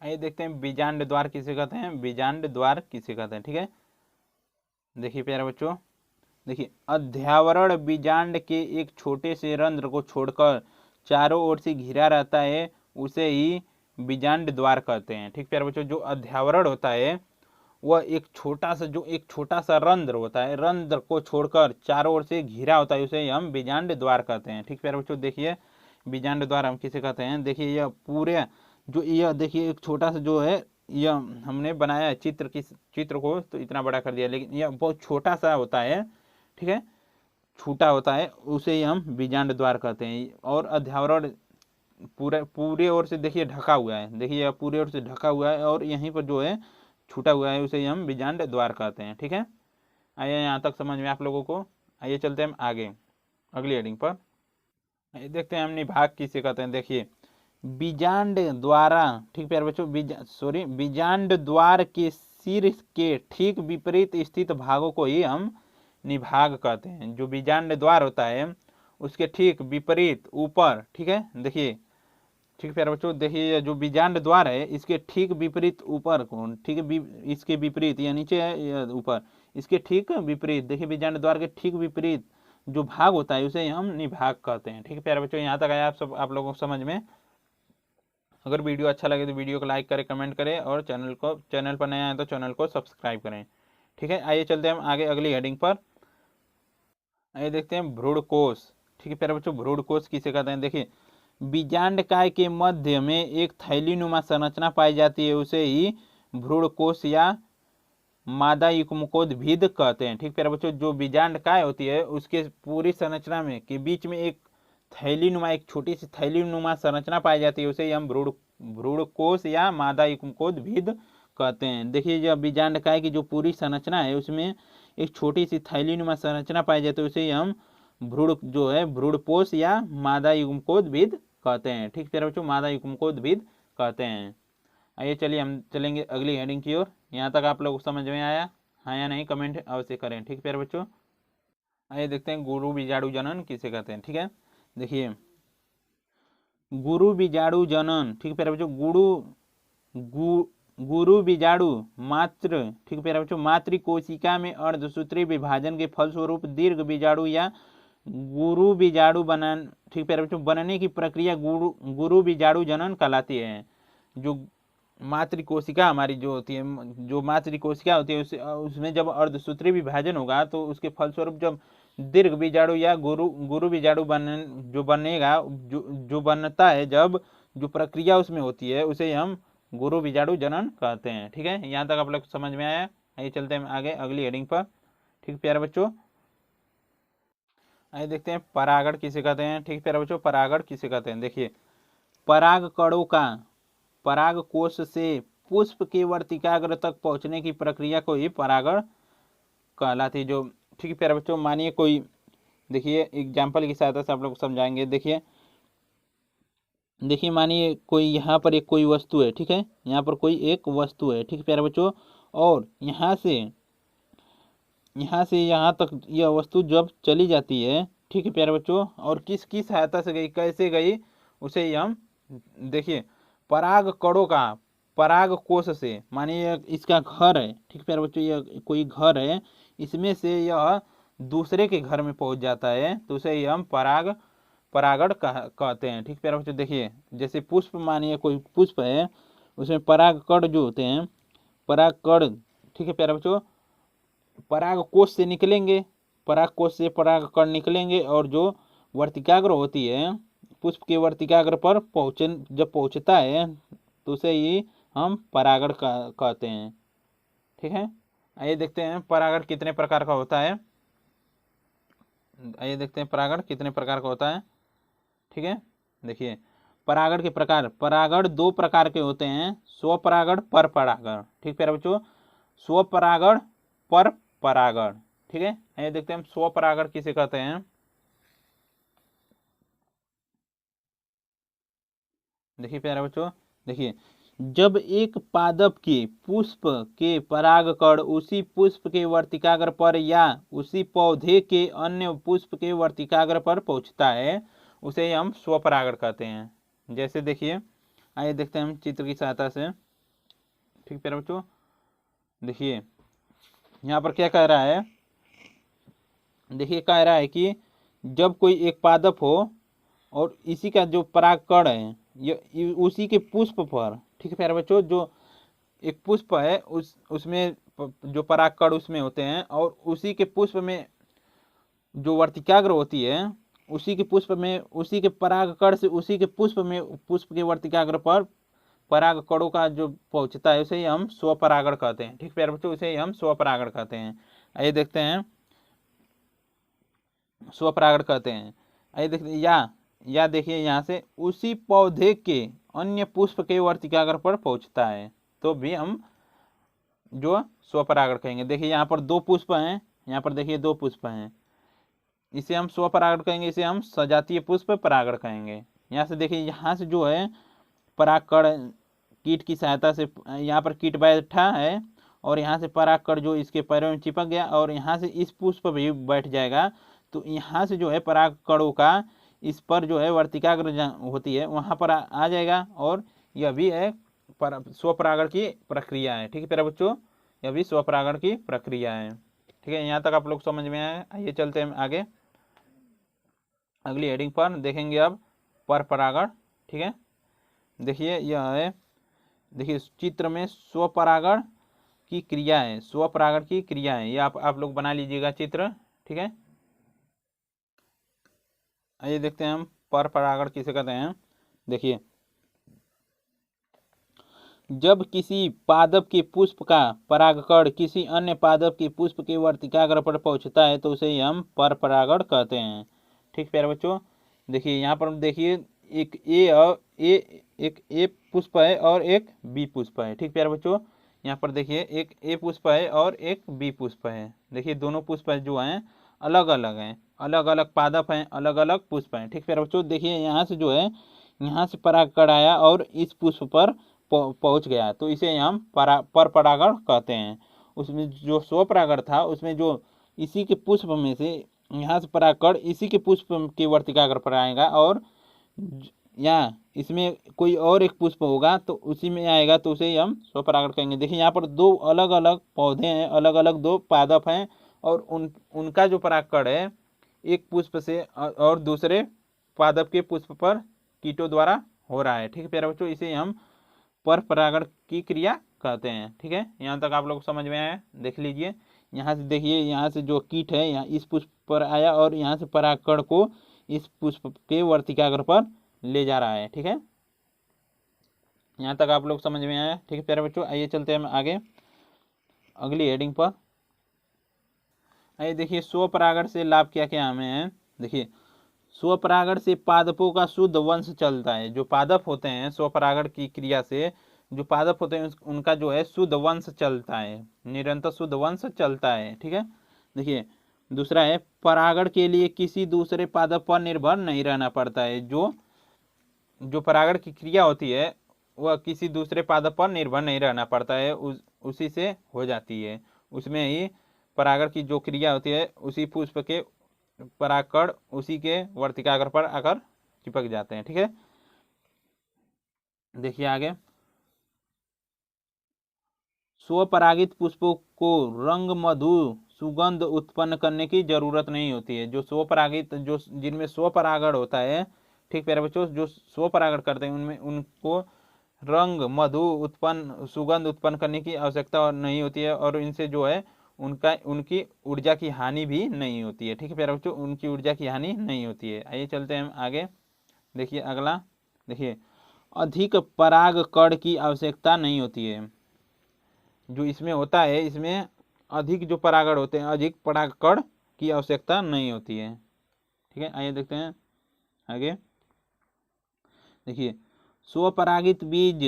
आइए देखते हैं बीजांड द्वार किसे कहते हैं। बीजांड द्वार किसे कहते हैं। ठीक है, देखिए प्यारे बच्चों, देखिए अध्यावरण बीजांड के एक छोटे से रंध्र को छोड़कर चारों ओर से घिरा रहता है उसे ही बीजांड द्वार कहते हैं। ठीक प्यारे बच्चों, जो अध्यावरण होता है वह एक छोटा सा रंध्र होता है, रंध्र को छोड़कर चारों ओर से घिरा होता है, उसे हम बीजांड द्वार कहते हैं। ठीक प्यारे बच्चों, देखिए बीजांड द्वार हम किसे कहते हैं। देखिए यह पूरे जो यह देखिए एक छोटा सा जो है यह हमने बनाया है चित्र को तो इतना बड़ा कर दिया, लेकिन यह बहुत छोटा सा होता है, ठीक है, छोटा होता है, उसे ही हम बीजांड द्वार कहते हैं। और अध्यावरण पूरे ओर से देखिए ढका हुआ है, देखिए यह पूरे ओर से ढका हुआ है और यहीं पर जो है छूटा हुआ है, उसे हम बीजांड द्वार कहते हैं। ठीक है, आइए यहाँ तक समझ में आप लोगों को। आइए चलते हैं हम आगे अगली हेडिंग पर। देखते हैं हम निभाग किसे कहते हैं। देखिए बीजांड द्वारा, ठीक प्यारे बच्चों, बीजांड द्वार के सिर के ठीक विपरीत स्थित भागों को ही हम निभाग कहते हैं। जो बीजांड द्वार होता है उसके ठीक विपरीत ऊपर, ठीक है, देखिए ठीक प्यारे बच्चों, देखिए जो बीजांड द्वार है इसके ठीक विपरीत ऊपर कौन, ठीक है, इसके विपरीत या नीचे है या ऊपर, इसके ठीक विपरीत, देखिए बीजांड द्वार के ठीक विपरीत जो भाग होता है उसे हम निभाग कहते हैं। ठीक है प्यारे बच्चों, यहाँ तक आया आप लोगों को समझ में। अगर वीडियो अच्छा लगे तो वीडियो को लाइक करें, कमेंट करें और चैनल पर नए आए तो चैनल को सब्सक्राइब करें। ठीक है, आइए चलते हैं हम आगे अगली हेडिंग पर। आइए देखते हैं भ्रूणकोश। ठीक है प्यारे बच्चों, भ्रूणकोश किसे कहते हैं। देखिए बीजांड काय के मध्य में एक थैलीनुमा संरचना पाई जाती है, उसे ही भ्रूणकोश या मादा युग्मकोद्भिद कहते हैं। ठीक प्यारे बच्चों, जो बीजांड काय होती है उसके पूरी संरचना में के बीच में एक एक छोटी सी थैलीनुमा संरचना पाई जाती है, उसे हम भ्रूणकोश या मादा युग्मकोद्भिद कहते हैं। देखिए जब बीजांड काय की जो पूरी संरचना है उसमें एक छोटी सी थैलीनुमा संरचना पाई जाती है, उसे हम भ्रूणपोष या मादा युग्मकोद्भिद कहते हैं। ठीक प्यारे बच्चों, मादा युग्मकोद्भिद कहते हैं। आइए चलिए हम चलेंगे अगली हेडिंग की ओर। यहाँ तक आप लोग समझ में आया, हाँ या नहीं, कमेंट अवश्य करें। ठीक प्यारे बच्चों, आइए देखते हैं गुरु बीजाणु जनन किसे कहते हैं। ठीक है, देखिए गुरु बीजाणु जनन, ठीक प्यारे बच्चों, गुरु बीजाणु मात्र, ठीक प्यारे बच्चों, मातृ कोशिका में अर्धसूत्री विभाजन के फलस्वरूप दीर्घ बीजाणु या गुरु बीजाणु बनन, ठीक प्यारे बच्चों, बनने की प्रक्रिया गुरु बीजाणु जनन कहलाती है। जो मातृ कोशिका हमारी जो होती है, जो मातृ कोशिका होती है उसमें जब अर्धसूत्री विभाजन होगा तो उसके फलस्वरूप जब दीर्घ बीजाणु या गुरु बीजाणु बनेगा, जो बनता है, जब जो प्रक्रिया उसमें होती है उसे हम गुरु बीजाणु जनन कहते हैं। ठीक है, यहाँ तक आप लोग समझ में आया। आइए चलते हैं आगे अगली हेडिंग पर। ठीक प्यारे बच्चों, आइए देखते हैं परागण किसे कहते हैं। ठीक प्यारे बच्चों, परागण किसे कहते हैं। देखिए पराग कणों का पराग कोश से पुष्प के वर्तिकाग्र तक पहुंचने की प्रक्रिया को ही परागण कहलाती है। जो ठीक है प्यारे बच्चों, मानिए कोई, देखिए एग्जाम्पल की सहायता से आप लोग समझाएंगे। देखिए मानिए कोई यहाँ पर एक कोई वस्तु है, ठीक है, यहाँ पर कोई एक वस्तु है, ठीक है प्यारे बच्चों, और यहाँ से यहाँ तक यह वस्तु जब चली जाती है, ठीक है प्यारे बच्चों, और किसकी सहायता से गई, कैसे गई, उसे हम देखिए पराग कणों का पराग कोश से, मानिए इसका घर है, ठीक प्यारे बच्चों, यह कोई घर है, इसमें से यह दूसरे के घर में पहुंच जाता है तो उसे हम परागण कहते हैं। ठीक प्यारे बच्चों, देखिए जैसे पुष्प, मानिए कोई पुष्प है, उसमें पराग कण जो होते हैं, पराग कण, ठीक है प्यारे बच्चों, पराग कोश से निकलेंगे, पराग कोश से पराग कण निकलेंगे और जो वर्तिकाग्र होती है, पुष्प के वर्तिकाग्र पर जब पहुंचता है तो उसे ही हम परागण कहते हैं। ठीक है, आइए देखते हैं परागण कितने प्रकार का होता है। आइए देखते हैं परागण कितने प्रकार का होता है। ठीक है, देखिए परागण के प्रकार, परागण दो प्रकार के होते हैं, स्वपरागण, पर परागण। ठीक प्यारे बच्चों, स्वपरागण, पर परागण। ठीक है, आइए देखते हैं हम स्वपरागण किसे कहते हैं। देखिए प्यारे बच्चों, देखिए जब एक पादप के पुष्प के परागकण उसी पुष्प के वर्तिकाग्र पर या उसी पौधे के अन्य पुष्प के वर्तिकाग्र पर पहुंचता है उसे हम स्वपरागण कहते हैं। जैसे देखिए, आइए देखते हैं हम चित्र की सहायता से। ठीक प्यारे बच्चों, देखिए यहाँ पर क्या कह रहा है, देखिए कह रहा है कि जब कोई एक पादप हो और इसी का जो परागकण है ये उसी के पुष्प पर, ठीक है प्यारे बच्चों, जो एक पुष्प है उसमें जो परागकण उसमें होते हैं और उसी के पुष्प में जो वर्तिकाग्र होती है, उसी के पुष्प में, उसी के परागकण से उसी के पुष्प में, पुष्प के वर्तिकाग्र पर परागकणों का जो पहुंचता है उसे ही हम स्वपरागण कहते हैं। ठीक प्यारे बच्चों, उसे ही हम स्वपरागण कहते हैं। आइए देखते हैं, स्वपरागण कहते हैं। आइए देखते हैं, या देखिए यहाँ से उसी पौधे के अन्य पुष्प के वर्तिकाग्र पर पहुंचता है तो भी हम जो स्वपरागण कहेंगे। देखिए यहाँ पर 2 पुष्प हैं, यहाँ पर देखिए 2 पुष्प हैं, इसे हम स्वपरागण कहेंगे, इसे हम सजातीय पुष्प परागण कहेंगे। यहाँ से देखिए, यहाँ से जो है परागकण कीट की सहायता से, यहाँ पर कीट बैठा है और यहाँ से परागकण जो इसके पैरों में चिपक गया और यहाँ से इस पुष्प भी बैठ जाएगा, तो यहाँ से जो है परागकणों का इस पर जो है वर्तिकाग्र होती है वहाँ पर आ जाएगा और यह भी है स्वपरागण की प्रक्रिया है। ठीक है प्यारे बच्चों, यह भी स्वपरागण की प्रक्रिया है। ठीक है, यहाँ तक आप लोग समझ में आए। आइए चलते हैं आगे, अगली हेडिंग पर देखेंगे अब पर परागण। ठीक है, देखिए यह है, देखिए चित्र में स्वपरागण की क्रिया है, स्वपरागण की क्रिया है, ये आप लोग बना लीजिएगा चित्र। ठीक है, आइए देखते हैं हम पर परागण किसे कहते हैं। देखिए, जब किसी पादप के पुष्प का परागकण किसी अन्य पादप के पुष्प के वर्तिकाग्र पर पहुंचता है तो उसे हम पर परागण कहते हैं। ठीक प्यारे बच्चों, देखिए यहाँ पर देखिए एक ए पुष्प है और एक बी पुष्प है। ठीक प्यारे बच्चों, यहाँ पर देखिए एक ए पुष्प है और एक बी पुष्प है। देखिए दोनों पुष्प जो हैं अलग अलग हैं, अलग अलग पादप हैं, अलग अलग पुष्प हैं। ठीक प्यारे बच्चों, देखिए यहाँ से जो है, यहाँ से परागकण आया और इस पुष्प पर पहुंच गया तो इसे हम पर परागण कहते हैं। उसमें जो स्वपरागण था उसमें जो इसी के पुष्प में से यहाँ से परागकण इसी के पुष्प के वर्तिकाग्र पर आएगा और या इसमें कोई और एक पुष्प होगा तो उसी में आएगा तो उसे हम स्वपरागण कहेंगे। देखिए यहाँ पर 2 अलग अलग पौधे हैं, अलग अलग 2 पादप हैं और उनका जो परागकण है एक पुष्प से और दूसरे पादप के पुष्प पर कीटों द्वारा हो रहा है। ठीक है प्यारे बच्चों, इसे हम पर परागण की क्रिया कहते हैं। ठीक है, यहाँ तक आप लोग समझ में आया। देख लीजिए, यहाँ से देखिए, यहाँ से जो कीट है यहाँ इस पुष्प पर आया और यहाँ से परागकण को इस पुष्प के वर्तिकाग्र पर ले जा रहा है। ठीक है, यहाँ तक आप लोग समझ में आया। ठीक है प्यारे बच्चों, आइए चलते हैं हम आगे अगली हेडिंग पर। आइए देखिए, स्वपरागण से लाभ क्या क्या हमें है। देखिए, स्वपरागण से पादपों का शुद्ध वंश चलता है। जो पादप होते हैं स्वपरागण की क्रिया से जो पादप होते हैं उनका जो है शुद्ध वंश चलता है, निरंतर शुद्ध वंश चलता है। ठीक है, देखिए दूसरा है, परागण के लिए किसी दूसरे पादप पर निर्भर नहीं रहना पड़ता है। जो परागण की क्रिया होती है वह किसी दूसरे पादप पर निर्भर नहीं रहना पड़ता है, उसी से हो जाती है। उसमें ही परागण की जो क्रिया होती है उसी पुष्प के परागकण उसी के वर्तिकाग्र पर आकर चिपक जाते हैं। ठीक है, देखिए आगे, स्वपरागित पुष्पों को रंग, मधु, सुगंध उत्पन्न करने की जरूरत नहीं होती है। जो स्वपरागित, जो जिनमें स्वपरागण होता है, ठीक प्यारे बच्चों, जो स्वपरागण करते हैं उनमें उनको रंग, मधु उत्पन्न, सुगंध उत्पन्न करने की आवश्यकता नहीं होती है और इनसे जो है उनकी ऊर्जा की हानि भी नहीं होती है। ठीक है प्यारे बच्चों, उनकी ऊर्जा की हानि नहीं होती है। आइए चलते हैं हम आगे। देखिए अगला, देखिए अधिक परागकण की आवश्यकता नहीं होती है। जो इसमें होता है, इसमें अधिक जो परागण होते हैं, अधिक परागकण की आवश्यकता नहीं होती है। ठीक है, आइए देखते हैं आगे। देखिए, स्वपरागित बीज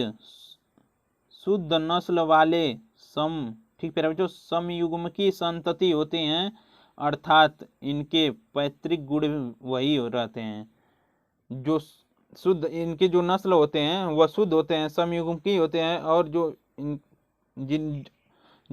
शुद्ध नस्ल वाले ठीक प्यारे बच्चों, समयुग्म की संतति होते हैं, अर्थात इनके पैतृक गुण वही रहते हैं। जो शुद्ध इनके जो नस्ल होते हैं वह शुद्ध होते हैं, समयुग्म की होते हैं और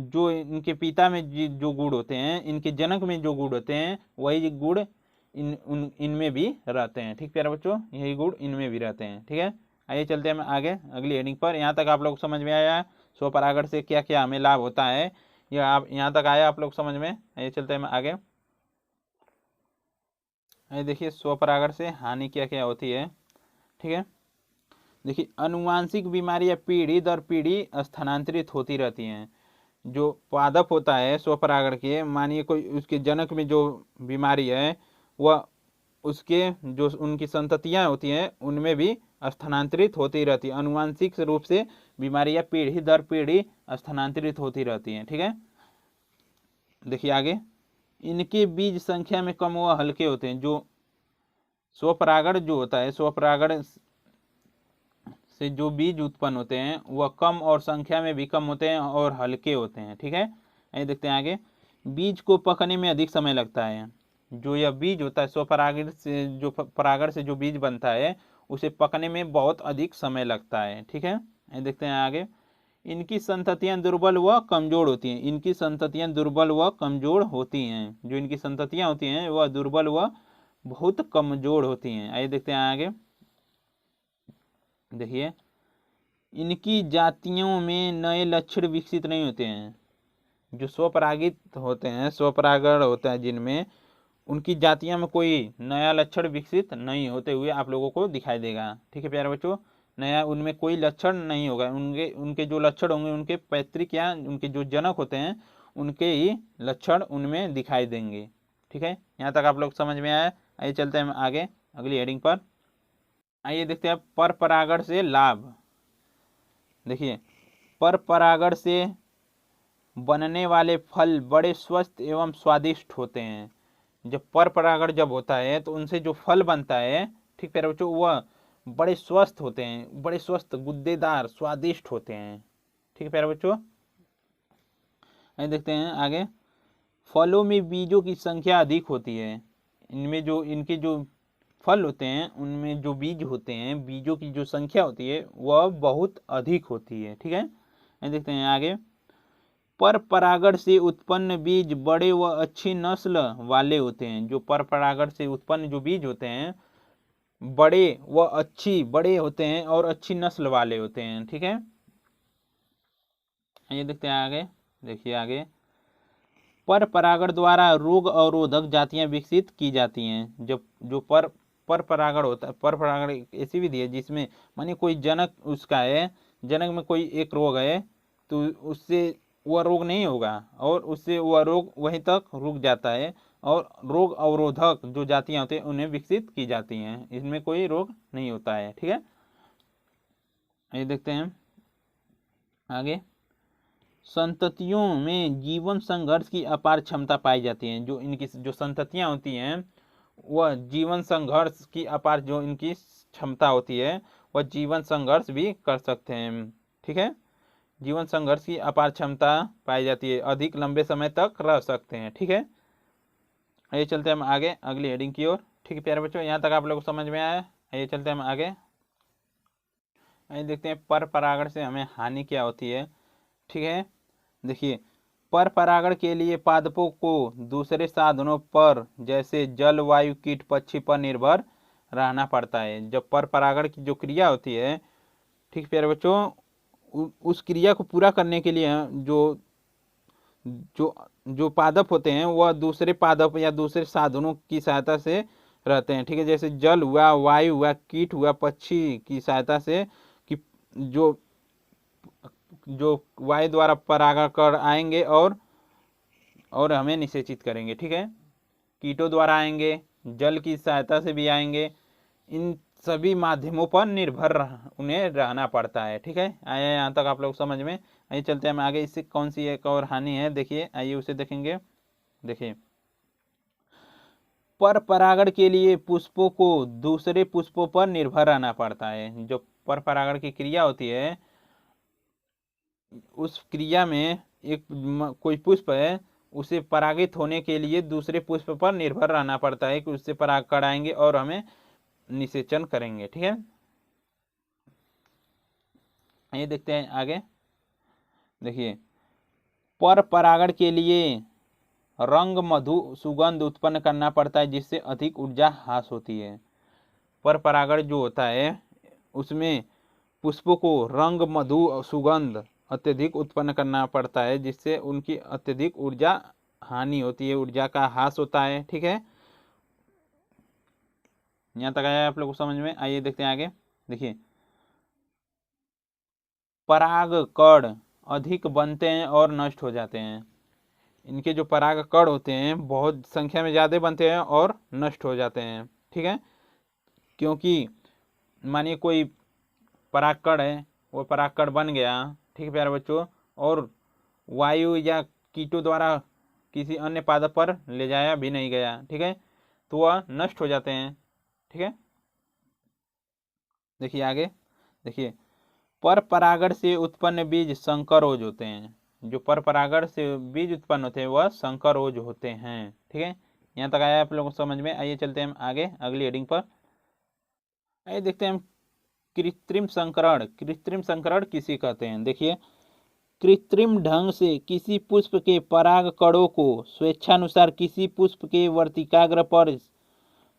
जो इनके पिता में जो गुण होते हैं, इनके जनक में जो गुण होते हैं वही गुण इनमें भी रहते हैं। ठीक प्यारे बच्चों, यही गुण इनमें भी रहते हैं। ठीक है, आइए चलते हैं आगे अगली हेडिंग पर। यहाँ तक आप लोग समझ में आया स्वपरागण से क्या क्या हमें लाभ होता है, यह आप यहाँ तक आया आप लोग समझ में। आइए चलते हैं आगे। आइए देखिए, स्वपरागण से हानि क्या क्या होती है। ठीक है, देखिए आनुवांशिक बीमारियां पीढ़ी दर पीढ़ी स्थानांतरित होती रहती हैं। जो पादप होता है स्वपरागण के, मानिए कोई उसके जनक में जो बीमारी है वह उसके जो उनकी संततियां होती हैं उनमें भी स्थानांतरित होती रहती है। आनुवांशिक रूप से बीमारियां पीढ़ी दर पीढ़ी स्थानांतरित होती रहती हैं। ठीक है, देखिए आगे, इनके बीज संख्या में कम व हल्के होते हैं। जो स्वपरागण जो होता है, स्वपरागण से जो बीज उत्पन्न होते हैं वह कम और संख्या में भी कम होते हैं और हल्के होते हैं। ठीक है, ये देखते हैं आगे, बीज को पकने में अधिक समय लगता है। जो यह बीज होता है स्वपरागण से, जो परागण से जो बीज बनता है उसे पकने में बहुत अधिक समय लगता है। ठीक है, ये देखते हैं आगे, इनकी संततियां दुर्बल व कमजोर होती हैं। इनकी संततियां दुर्बल व कमजोर होती हैं। जो इनकी संततियां होती हैं वह दुर्बल व बहुत कमजोर होती हैं। आइए देखते हैं आगे, देखिए, इनकी जातियों में नए लक्षण विकसित नहीं होते हैं। जो स्वपरागित होते हैं, स्वपरागण होता है जिनमें, उनकी जातियों में कोई नया लक्षण विकसित नहीं होते हुए आप लोगों को दिखाई देगा। ठीक है प्यारे बच्चों, नया उनमें कोई लक्षण नहीं होगा। उनके उनके जो लक्षण होंगे उनके पैतृक या उनके जो जनक होते हैं उनके ही लक्षण उनमें दिखाई देंगे। ठीक है, यहाँ तक आप लोग समझ में आया। आइए चलते हैं आगे अगली हेडिंग पर। आइए देखते हैं पर परागण से लाभ। देखिए, पर परागण से बनने वाले फल बड़े स्वस्थ एवं स्वादिष्ट होते हैं। जब पर परागण जब होता है तो उनसे जो फल बनता है, ठीक प्यारे बच्चों, वह बड़े स्वस्थ होते हैं, बड़े स्वस्थ गुद्देदार स्वादिष्ट होते हैं। ठीक है प्यारे बच्चों, आइए देखते हैं आगे, फलों में बीजों की संख्या अधिक होती है। इनमें जो इनके जो फल होते हैं उनमें जो बीज होते हैं, बीजों की जो संख्या होती है वह बहुत अधिक होती है। ठीक है, आइए देखते हैं आगे, पर परागण से उत्पन्न बीज बड़े व अच्छी नस्ल वाले होते हैं। जो पर परागण से उत्पन्न जो बीज होते हैं बड़े होते हैं और अच्छी नस्ल वाले होते हैं। ठीक है, ये देखते हैं आगे, देखिए आगे, पर परागण द्वारा रोग अवरोधक जातियां विकसित की जाती हैं। जब जो पर परागण होता है, पर परागण ऐसी विधि है जिसमें मानिए कोई जनक उसका है, जनक में कोई एक रोग है तो उससे वह रोग नहीं होगा और उससे वह रोग वहीं तक रुक जाता है और रोग अवरोधक जो जातियां होती हैं उन्हें विकसित की जाती हैं। इसमें कोई रोग नहीं होता है। ठीक है, ये देखते हैं आगे, संततियों में जीवन संघर्ष की अपार क्षमता पाई जाती है। जो इनकी जो संततियां होती हैं वह जीवन संघर्ष की अपार जो इनकी क्षमता होती है वह जीवन संघर्ष भी कर सकते हैं। ठीक है, जीवन संघर्ष की अपार क्षमता पाई जाती है, अधिक लंबे समय तक रह सकते हैं। ठीक है, आइए चलते हैं हम आगे अगली हेडिंग की ओर। ठीक है प्यारे बच्चों, यहाँ तक आप लोग को समझ में आया। आइए चलते हैं हम आगे, आइए देखते हैं पर परागण से हमें हानि क्या होती है। ठीक है, देखिए, पर परागण के लिए पादपों को दूसरे साधनों पर जैसे जल वायु कीट पक्षी पर निर्भर रहना पड़ता है। जब पर परागण की जो क्रिया होती है, ठीक प्यारे बच्चों, उस क्रिया को पूरा करने के लिए जो जो जो पादप होते हैं वह दूसरे पादप या दूसरे साधनों की सहायता से रहते हैं। ठीक है, जैसे जल हुआ, वायु हुआ, कीट हुआ, पक्षी की सहायता से, कि जो जो वायु द्वारा परागण कर आएंगे और हमें निषेचित करेंगे। ठीक है, कीटों द्वारा आएंगे, जल की सहायता से भी आएंगे, इन सभी माध्यमों पर निर्भर उन्हें रहना पड़ता है। ठीक है, आइए यहाँ तक आप लोग समझ में। आइए चलते हैं हम आगे, इससे कौन सी एक और हानि है देखिए, आइए उसे देखेंगे। देखिए, पर परागण के लिए पुष्पों को दूसरे पुष्पों पर निर्भर रहना पड़ता है। जो पर परागण की क्रिया होती है उस क्रिया में कोई पुष्प है, उसे परागित होने के लिए दूसरे पुष्प पर निर्भर रहना पड़ता है कि उससे पराग आएंगे और हमें निषेचन करेंगे। ठीक है, ये देखते हैं आगे, देखिए, पर परागण के लिए रंग मधु सुगंध उत्पन्न करना पड़ता है जिससे अधिक ऊर्जा हास होती है। पर परागण जो होता है उसमें पुष्पों को रंग मधु सुगंध अत्यधिक उत्पन्न करना पड़ता है जिससे उनकी अत्यधिक ऊर्जा हानि होती है, ऊर्जा का ह्रास होता है। ठीक है, यहाँ तक आया आप लोग को समझ में। आइए देखते हैं आगे, देखिए, पराग कण अधिक बनते हैं और नष्ट हो जाते हैं। इनके जो पराग कण होते हैं बहुत संख्या में ज़्यादा बनते हैं और नष्ट हो जाते हैं। ठीक है, क्योंकि मानिए कोई परागकण है, वो परागकण बन गया, ठीक है प्यारे बच्चों, और वायु या कीटों द्वारा किसी अन्य पादप पर ले जाया भी नहीं गया, ठीक है, तो वह नष्ट हो जाते हैं। ठीक है, देखिए आगे, देखिए पर परागण से उत्पन्न बीज संकरोज होते हैं। जो पर परागण से बीज उत्पन्न होते हैं वह संकरोज होते हैं। ठीक है, यहाँ तक आया आप लोगों को समझ में। आइए चलते हैं हम आगे अगली हेडिंग पर। आइए देखते हैं हम कृत्रिम संकरण। कृत्रिम संकरण किसे कहते हैं? देखिए, कृत्रिम ढंग से किसी पुष्प के पराग कणों को स्वेच्छानुसार किसी पुष्प के वर्तिकाग्र पर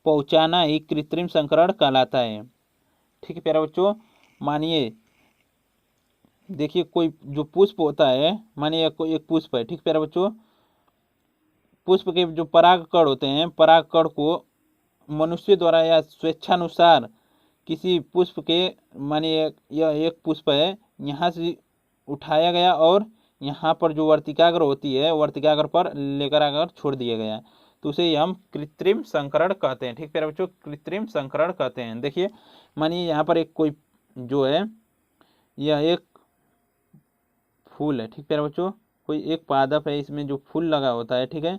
पहुंचाना ही कृत्रिम संकरण कहलाता है। ठीक है प्यारे बच्चों, मानिए देखिए कोई जो पुष्प होता है, मानिए कोई एक पुष्प है, ठीक प्यारे बच्चों, पुष्प के जो पराग कण होते हैं, पराग कण को मनुष्य द्वारा या स्वेच्छानुसार किसी पुष्प के, मानिए यह एक पुष्प है, यहाँ से उठाया गया और यहाँ पर जो वर्तिकाग्र होती है, वर्तिकाग्र पर लेकर आकर छोड़ दिया गया, तो उसे हम कृत्रिम संकरण कहते हैं। ठीक प्यारे बच्चों, कृत्रिम संकरण कहते हैं। देखिए मानिए यहाँ पर एक कोई जो है, यह एक फूल है, ठीक प्यारे बच्चों, कोई एक पादप है, इसमें जो फूल लगा होता है, ठीक है,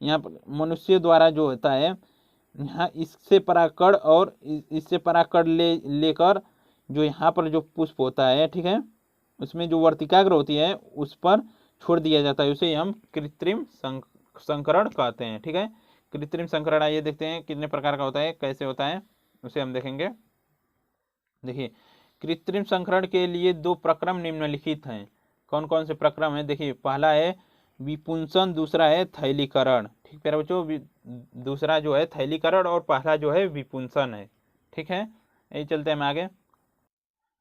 यहाँ पर मनुष्य द्वारा जो होता है, यहाँ इससे परागकण और इससे परागकण लेकर जो यहाँ पर जो पुष्प होता है, ठीक है, उसमें जो वर्तिकाग्र होती है उस पर छोड़ दिया जाता है, उसे हम कृत्रिम संकरण कहते हैं। ठीक है, कृत्रिम संकरण आइए देखते हैं कितने प्रकार का होता है, कैसे होता है, उसे हम देखेंगे। देखिए कृत्रिम संकरण के लिए दो प्रक्रम निम्नलिखित हैं। कौन कौन से प्रक्रम है? देखिए पहला है विपुंसन, दूसरा है थैलीकरण। ठीक प्यारे बच्चों, दूसरा जो है थैलीकरण और पहला जो है विपुंसन है। ठीक है, यही चलते हैं हम आगे।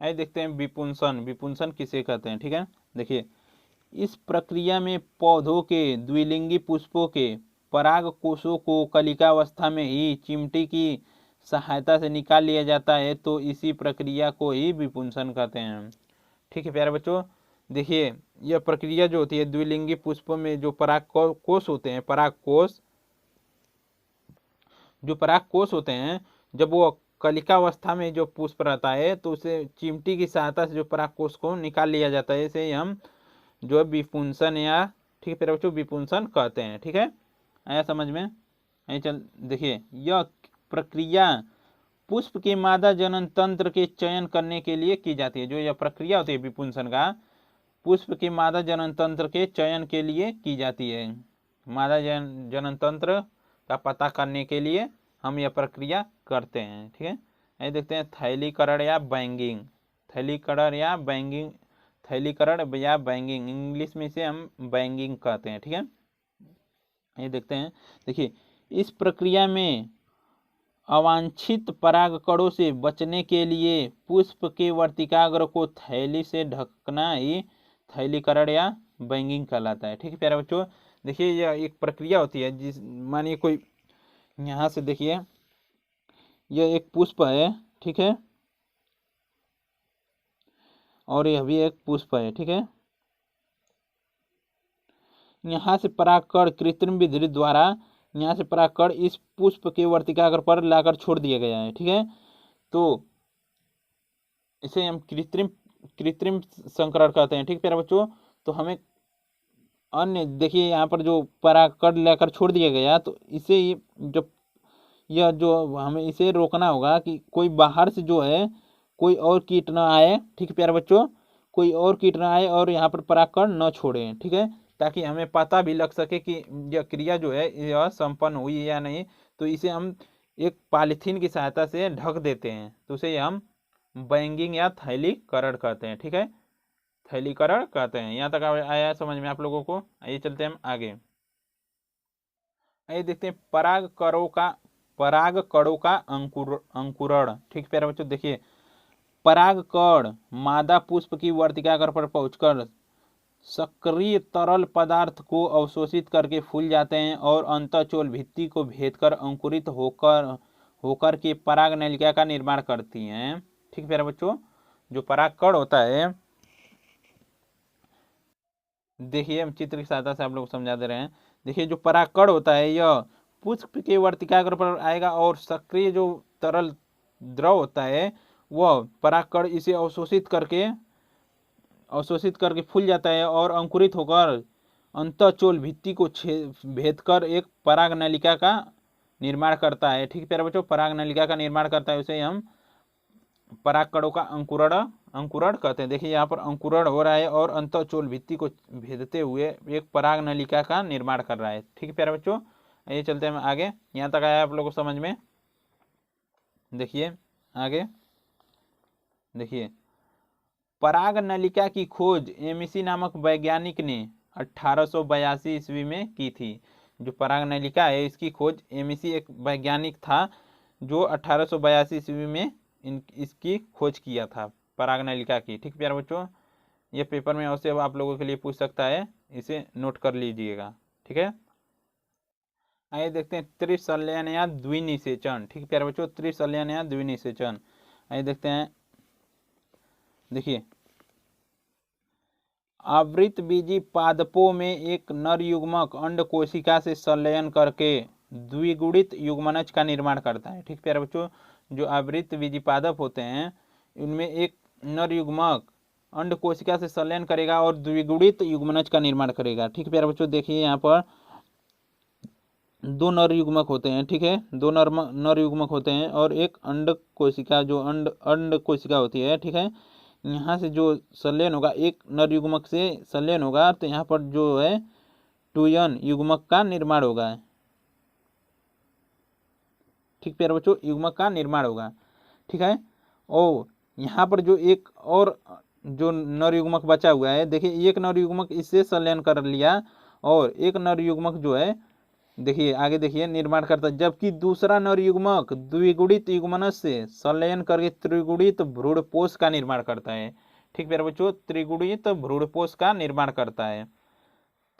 आइए देखते हैं विपुंसन। विपुंसन किसे कहते हैं? ठीक है, देखिए इस प्रक्रिया में पौधों के द्विलिंगी पुष्पों के पराग कोशों को कलिकावस्था में ही चिमटी की सहायता से निकाल लिया जाता है, तो इसी प्रक्रिया को ही विपुंसन कहते हैं। ठीक है प्यारे बच्चों, देखिए यह प्रक्रिया जो होती है, द्विलिंगी पुष्पों में जो पराग कोश होते हैं, पराग कोश, जो पराग कोश होते हैं, जब वो कलिकावस्था में जो पुष्प रहता है तो उसे चिमटी की सहायता से जो पराग कोश को निकाल लिया जाता है, इसे हम जो है विपुंसन या, ठीक है प्यारे बच्चों, विपुंसन कहते हैं। ठीक है, आया समझ में? आइए चल देखिए, यह प्रक्रिया पुष्प के मादा जनन तंत्र के चयन करने के लिए की जाती है। जो यह प्रक्रिया होती है विपुंसन का, पुष्प के मादा जनन तंत्र के चयन के लिए की जाती है। मादा जनन तंत्र का पता करने के लिए हम यह प्रक्रिया करते हैं। ठीक है, ये देखते हैं थैलीकरण या बैंगिंग। थैलीकरण या बैंगिंग, थैलीकरण या बैंगिंग, इंग्लिश में इसे हम बैंगिंग कहते हैं। ठीक है, ये देखते हैं, देखिए इस प्रक्रिया में अवांछित परागकणों से बचने के लिए पुष्प के वर्तिकाग्र को थैली से ढकना ही थैलीकरण या बैंगिंग कहलाता है। ठीक है प्यारे बच्चों, देखिए यह एक प्रक्रिया होती है, जिस मानिए कोई यहाँ से देखिए यह एक पुष्प है, ठीक है, और यह भी एक पुष्प है। ठीक है, यहाँ से परागकण कृत्रिम विधि द्वारा यहाँ से परागकण इस पुष्प के वर्तिकाग्र पर लाकर छोड़ दिया गया है। ठीक है, तो इसे हम कृत्रिम कृत्रिम संकरण कहते हैं। ठीक प्यारे बच्चों, तो हमें अन्य देखिए यहाँ पर जो परागकण लेकर छोड़ दिया गया, तो इसे जब यह जो हमें इसे रोकना होगा कि कोई बाहर से जो है कोई और कीट ना आए। ठीक है प्यारे बच्चों, कोई और कीट ना आए और यहाँ पर परागकण न छोड़े। ठीक है, ताकि हमें पता भी लग सके कि यह क्रिया जो है यह संपन्न हुई या नहीं, तो इसे हम एक पॉलीथीन की सहायता से ढक देते हैं, तो उसे हम बैंगिंग या थैलीकरण कहते हैं। ठीक है, थैलीकरण कहते हैं। यहाँ तक आया समझ में आप लोगों को? आइए चलते हैं हम आगे। आइए देखते हैं परागकणों का अंकुरण। ठीक प्यारे बच्चों, देखिए परागकण मादा पुष्प की वर्तिकाग्र पर पहुंचकर सक्रिय तरल पदार्थ को अवशोषित करके फूल जाते हैं और अंतःचोल भित्ति को भेदकर अंकुरित होकर के पराग नलिका का निर्माण करती हैं। ठीक प्यारे बच्चों, जो परागकण होता है देखिए हम चित्र की सहायता से आप लोग को समझा दे रहे हैं। देखिए जो परागकण होता है यह पुष्प के वर्तिकाग्र पर आएगा और सक्रिय जो तरल द्रव होता है वह परागकण इसे अवशोषित करके फूल जाता है और अंकुरित होकर अंतःचोल भित्ति को भेद कर एक पराग नलिका का निर्माण करता है। ठीक है प्यारे बच्चों, पराग नलिका का निर्माण करता है, उसे हम परागकणों का अंकुरण कहते हैं। देखिए यहाँ पर अंकुरण हो रहा है और अंतःचोल भित्ति को भेदते हुए एक पराग नलिका का निर्माण कर रहा है। ठीक है प्यारे बच्चों, ये चलते हैं आगे। यहाँ तक आया आप लोगों को समझ में? देखिए आगे, देखिए पराग नलिका की खोज एमिसी नामक वैज्ञानिक ने 1882 ईस्वी में की थी। जो पराग नलिका है इसकी खोज एमिसी एक वैज्ञानिक था जो 1882 ईस्वी में इसकी खोज किया था, पराग नलिका की। ठीक प्यारे बच्चों, ये पेपर में अवश्य आप लोगों के लिए पूछ सकता है, इसे नोट कर लीजिएगा। ठीक है, आइए देखते हैं त्रिसंलयन या द्विनिषेचन। ठीक प्यारे बच्चों, त्रिसंलयन या द्विनिषेचन, आइए देखते हैं। देखिए आवृतबीजी पादपों में एक नर युग्मक अंड कोशिका से संलयन करके द्विगुणित युग्मनज का निर्माण करता है। ठीक प्यारे बच्चों, जो आवृतबीजी पादप होते हैं उनमें एक नर युग्मक अंड कोशिका से संलयन करेगा और द्विगुणित युग्मनज का निर्माण करेगा। ठीक प्यारे बच्चों, देखिए यहाँ पर दो नर युग्मक होते हैं। ठीक है, दो नर युग्मक होते हैं और एक अंड कोशिका, जो अंड कोशिका होती है। ठीक है, यहाँ से जो संलयन होगा, एक नर युग्मक से संलयन होगा तो यहाँ पर जो है 2n युग्मक का निर्माण होगा। ठीक प्यारे बच्चों, युग्मक का निर्माण होगा। ठीक है, और यहाँ पर जो एक और जो नर युग्मक बचा हुआ है, देखिए एक नर युग्मक इससे संलयन कर लिया और एक नर युग्मक जो है, देखिए आगे देखिए, निर्माण करता है, जबकि दूसरा नर युग्मक द्विगुणित युग्मनज से संलयन करके त्रिगुणित भ्रूणपोष का निर्माण करता है। ठीक प्यारे बच्चों, त्रिगुणित भ्रूणपोष का निर्माण करता है,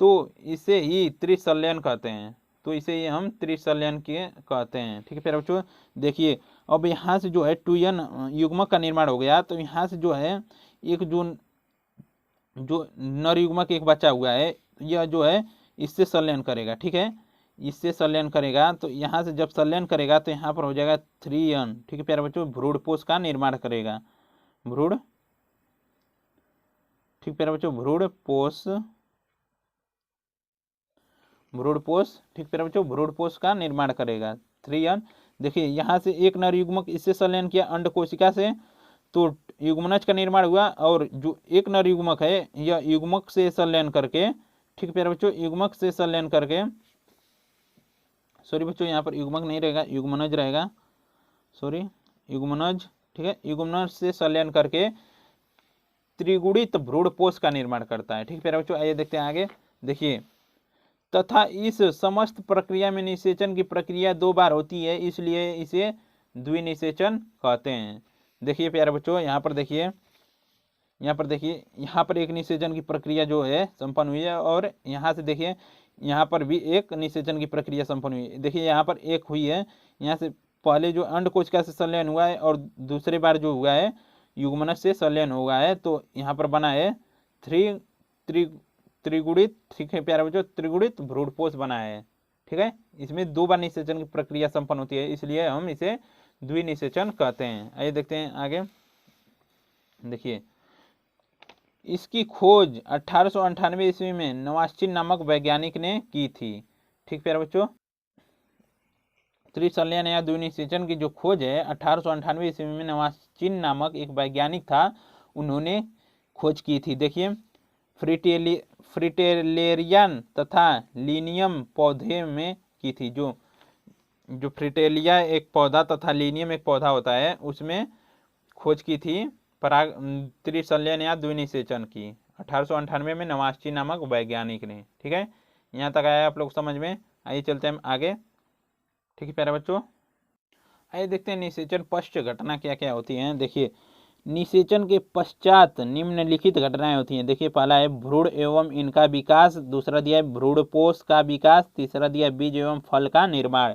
तो इसे ही त्रिसंलयन कहते हैं। तो इसे ही हम त्रिसंलयन के कहते हैं। ठीक है प्यारे बच्चों, देखिए अब यहाँ से जो है 2n युग्मक का निर्माण हो गया, तो यहाँ से जो है एक जो नर युग्मक एक बचा हुआ है, यह जो है इससे संलयन करेगा। ठीक है, इससे संलयन करेगा, तो यहाँ से जब संलयन करेगा तो यहाँ पर हो जाएगा 3n। ठीक है प्यारे बच्चों, भ्रूणपोष का निर्माण करेगा, ठीक प्यारे बच्चों, भ्रूणपोष। ठीक प्यारे बच्चों, भ्रूणपोष का निर्माण करेगा 3n। देखिए यहाँ से एक नर युग्मक इससे संलयन किया अंड कोशिका से, तो युग्मनज का निर्माण हुआ, और जो एक नर युग्मक है यह युग्मक से संलयन करके, ठीक प्यारे बच्चों, युग्मक से संलयन करके, सॉरी बच्चों यहाँ पर युग्मक नहीं रहेगा, युग्मनज रहेगा, सॉरी युग्मनज। ठीक है, युग्मनज से संलयन करके त्रिगुणित भ्रूणपोष का निर्माण करता है। ठीक प्यारे बच्चों, आइए देखते हैं आगे। देखिए तथा इस समस्त प्रक्रिया में निषेचन की प्रक्रिया 2 बार होती है, इसलिए इसे द्विनिषेचन कहते हैं। देखिए प्यारे बच्चों, यहाँ पर देखिए, यहाँ पर एक निषेचन की प्रक्रिया जो है संपन्न हुई है, और यहाँ से देखिए यहाँ पर भी एक निषेचन की प्रक्रिया संपन्न हुई है। देखिए यहाँ पर एक हुई है, यहाँ से पहले जो अंड कोशिका से संलयन हुआ है और दूसरे बार जो हुआ है युग्मनज से संलयन हुआ है, तो यहाँ पर बना है त्रिगुणित, ठीक है प्यारे बच्चों, त्रिगुणित भ्रूणपोष बना है। ठीक है, इसमें 2 बार निषेचन की प्रक्रिया संपन्न होती है, इसलिए हम इसे द्विनिषेचन कहते हैं। आइए देखते हैं आगे। देखिए इसकी खोज 1898 ईस्वी में नवास्चिन नामक वैज्ञानिक ने की थी। ठीक प्यारे बच्चों, त्रिसंलयन या द्विनिषेचन की जो खोज है 1898 ईस्वी में नवास्चिन नामक एक वैज्ञानिक था, उन्होंने खोज की थी। देखिए फ्रिटेलेरियन तथा लीनियम पौधे में की थी। जो फ्रिटेलिया एक पौधा तथा लीनियम एक पौधा होता है, उसमें खोज की थी पराग त्रिसंलयन या द्विनिषेचन की 1898 में नवास्चिन नामक वैज्ञानिक ने। ठीक है, यहाँ तक आया आप लोग समझ में? आइए चलते हैं आगे। ठीक है प्यारे बच्चों, आइए देखते हैं निषेचन पश्च घटना क्या क्या होती हैं। देखिए निषेचन के पश्चात निम्नलिखित घटनाएं होती हैं। देखिए पहला है भ्रूण एवं इनका विकास, दूसरा दिया है भ्रूणपोष का विकास, तीसरा दिया है बीज एवं फल का निर्माण।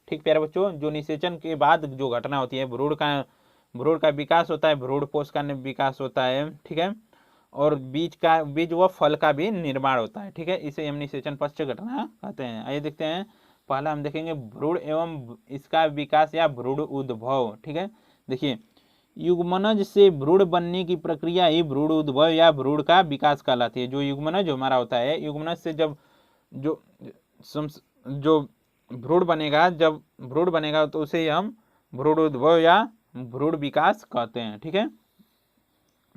ठीक प्यारे बच्चों, जो निषेचन के बाद जो घटना होती है, भ्रूण का विकास होता है, भ्रूणपोष का विकास होता है। ठीक है, और बीज व फल का भी निर्माण होता है। ठीक है, इसे हम निषेचन पश्च घटना कहते हैं। आइए देखते हैं, पहला हम देखेंगे भ्रूण एवं इसका विकास या भ्रूण उद्भव। ठीक है, देखिए युग्मनज से भ्रूण बनने की प्रक्रिया ही भ्रूण उद्भव या भ्रूण का विकास कहलाती है। जो युग्मनज हमारा होता है, युग्मनज से जब जो भ्रूण बनेगा, जब भ्रूण बनेगा तो उसे हम भ्रूण उद्भव या भ्रूण विकास कहते हैं। ठीक है,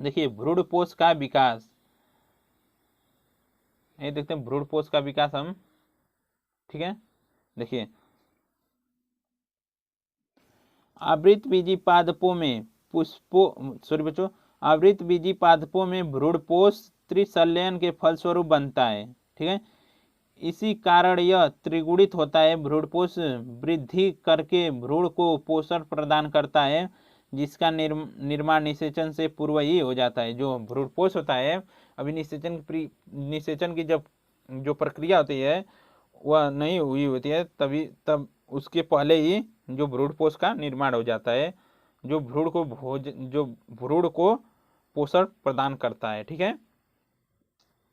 देखिए भ्रूणपोष का विकास, ये देखते हैं भ्रूणपोष का विकास हम। ठीक है, देखिए आवृतबीजी पादपों में आवृतबीजी पादपों में भ्रूणपोष त्रिसंलयन के फलस्वरूप बनता है। ठीक है, इसी कारण यह त्रिगुणित होता है। भ्रूणपोष वृद्धि करके भ्रूण को पोषण प्रदान करता है, जिसका निर्माण निषेचन से पूर्व ही हो जाता है। जो भ्रूणपोष होता है, अभी निषेचन की जब जो प्रक्रिया होती है वह नहीं हुई होती है, तब उसके पहले ही जो भ्रूणपोष का निर्माण हो जाता है, जो भ्रूण को पोषण प्रदान करता है। ठीक है,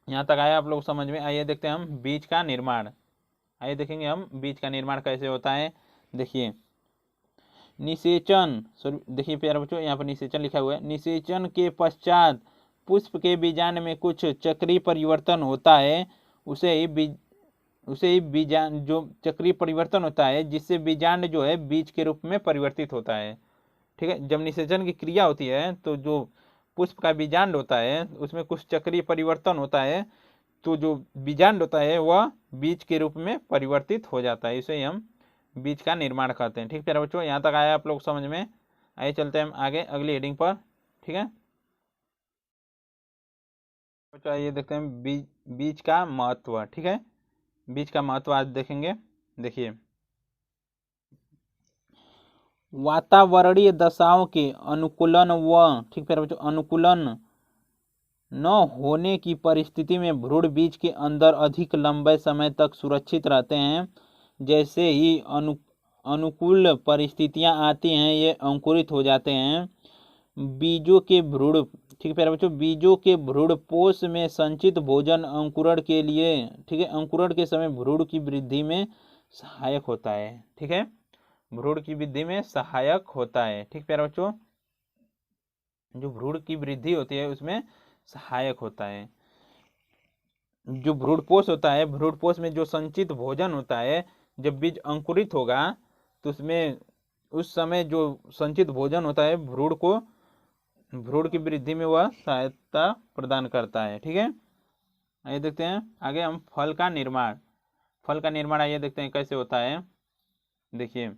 यहाँ तक आया आप लोग समझ में। आइए देखते हैं हम बीज का निर्माण। आइए देखेंगे हम बीज का निर्माण कैसे होता है। देखिए निषेचन, देखिए प्यारे बच्चों यहाँ पर निषेचन लिखा हुआ है। निषेचन के पश्चात पुष्प के बीजांड में कुछ चक्रीय परिवर्तन होता है, उसे ही बीजांड, जो चक्रीय परिवर्तन होता है जिससे बीजांड जो है बीज के रूप में परिवर्तित होता है। ठीक है, जब निषेचन की क्रिया होती है तो जो पुष्प का बीजांड होता है उसमें कुछ चक्रीय परिवर्तन होता है, तो जो बीजांड होता है वह बीज के रूप में परिवर्तित हो जाता है, इसे हम बीज का निर्माण कहते हैं। ठीक प्यारे बच्चों, यहाँ तक आया आप लोग समझ में। आइए चलते हैं हम आगे अगली हेडिंग पर। ठीक है बच्चों, आइए देखते हैं बीज का महत्व। ठीक है, बीज का महत्व आज देखेंगे। देखिए वातावरणीय दशाओं के अनुकूलन ठीक प्यारे बच्चों, अनुकूलन न होने की परिस्थिति में भ्रूण बीज के अंदर अधिक लंबे समय तक सुरक्षित रहते हैं। जैसे ही अनुकूल परिस्थितियां आती हैं, ये अंकुरित हो जाते हैं। बीजों के भ्रूण, ठीक है बच्चों, बीजों के भ्रूणपोष में संचित भोजन अंकुरण के लिए, ठीक है, अंकुरण के समय भ्रूण की वृद्धि में सहायक होता है। ठीक है, भ्रूण की वृद्धि में सहायक होता है। ठीक प्यारे बच्चों, जो भ्रूण की वृद्धि होती है उसमें सहायक होता है। जो भ्रूणपोष होता है, भ्रूणपोष में जो संचित भोजन होता है, जब बीज अंकुरित होगा तो उसमें उस समय जो संचित भोजन होता है भ्रूण की वृद्धि में वह सहायता प्रदान करता है। ठीक है, आइए देखते हैं आगे हम फल का निर्माण। फल का निर्माण आइए देखते हैं कैसे होता है। देखिए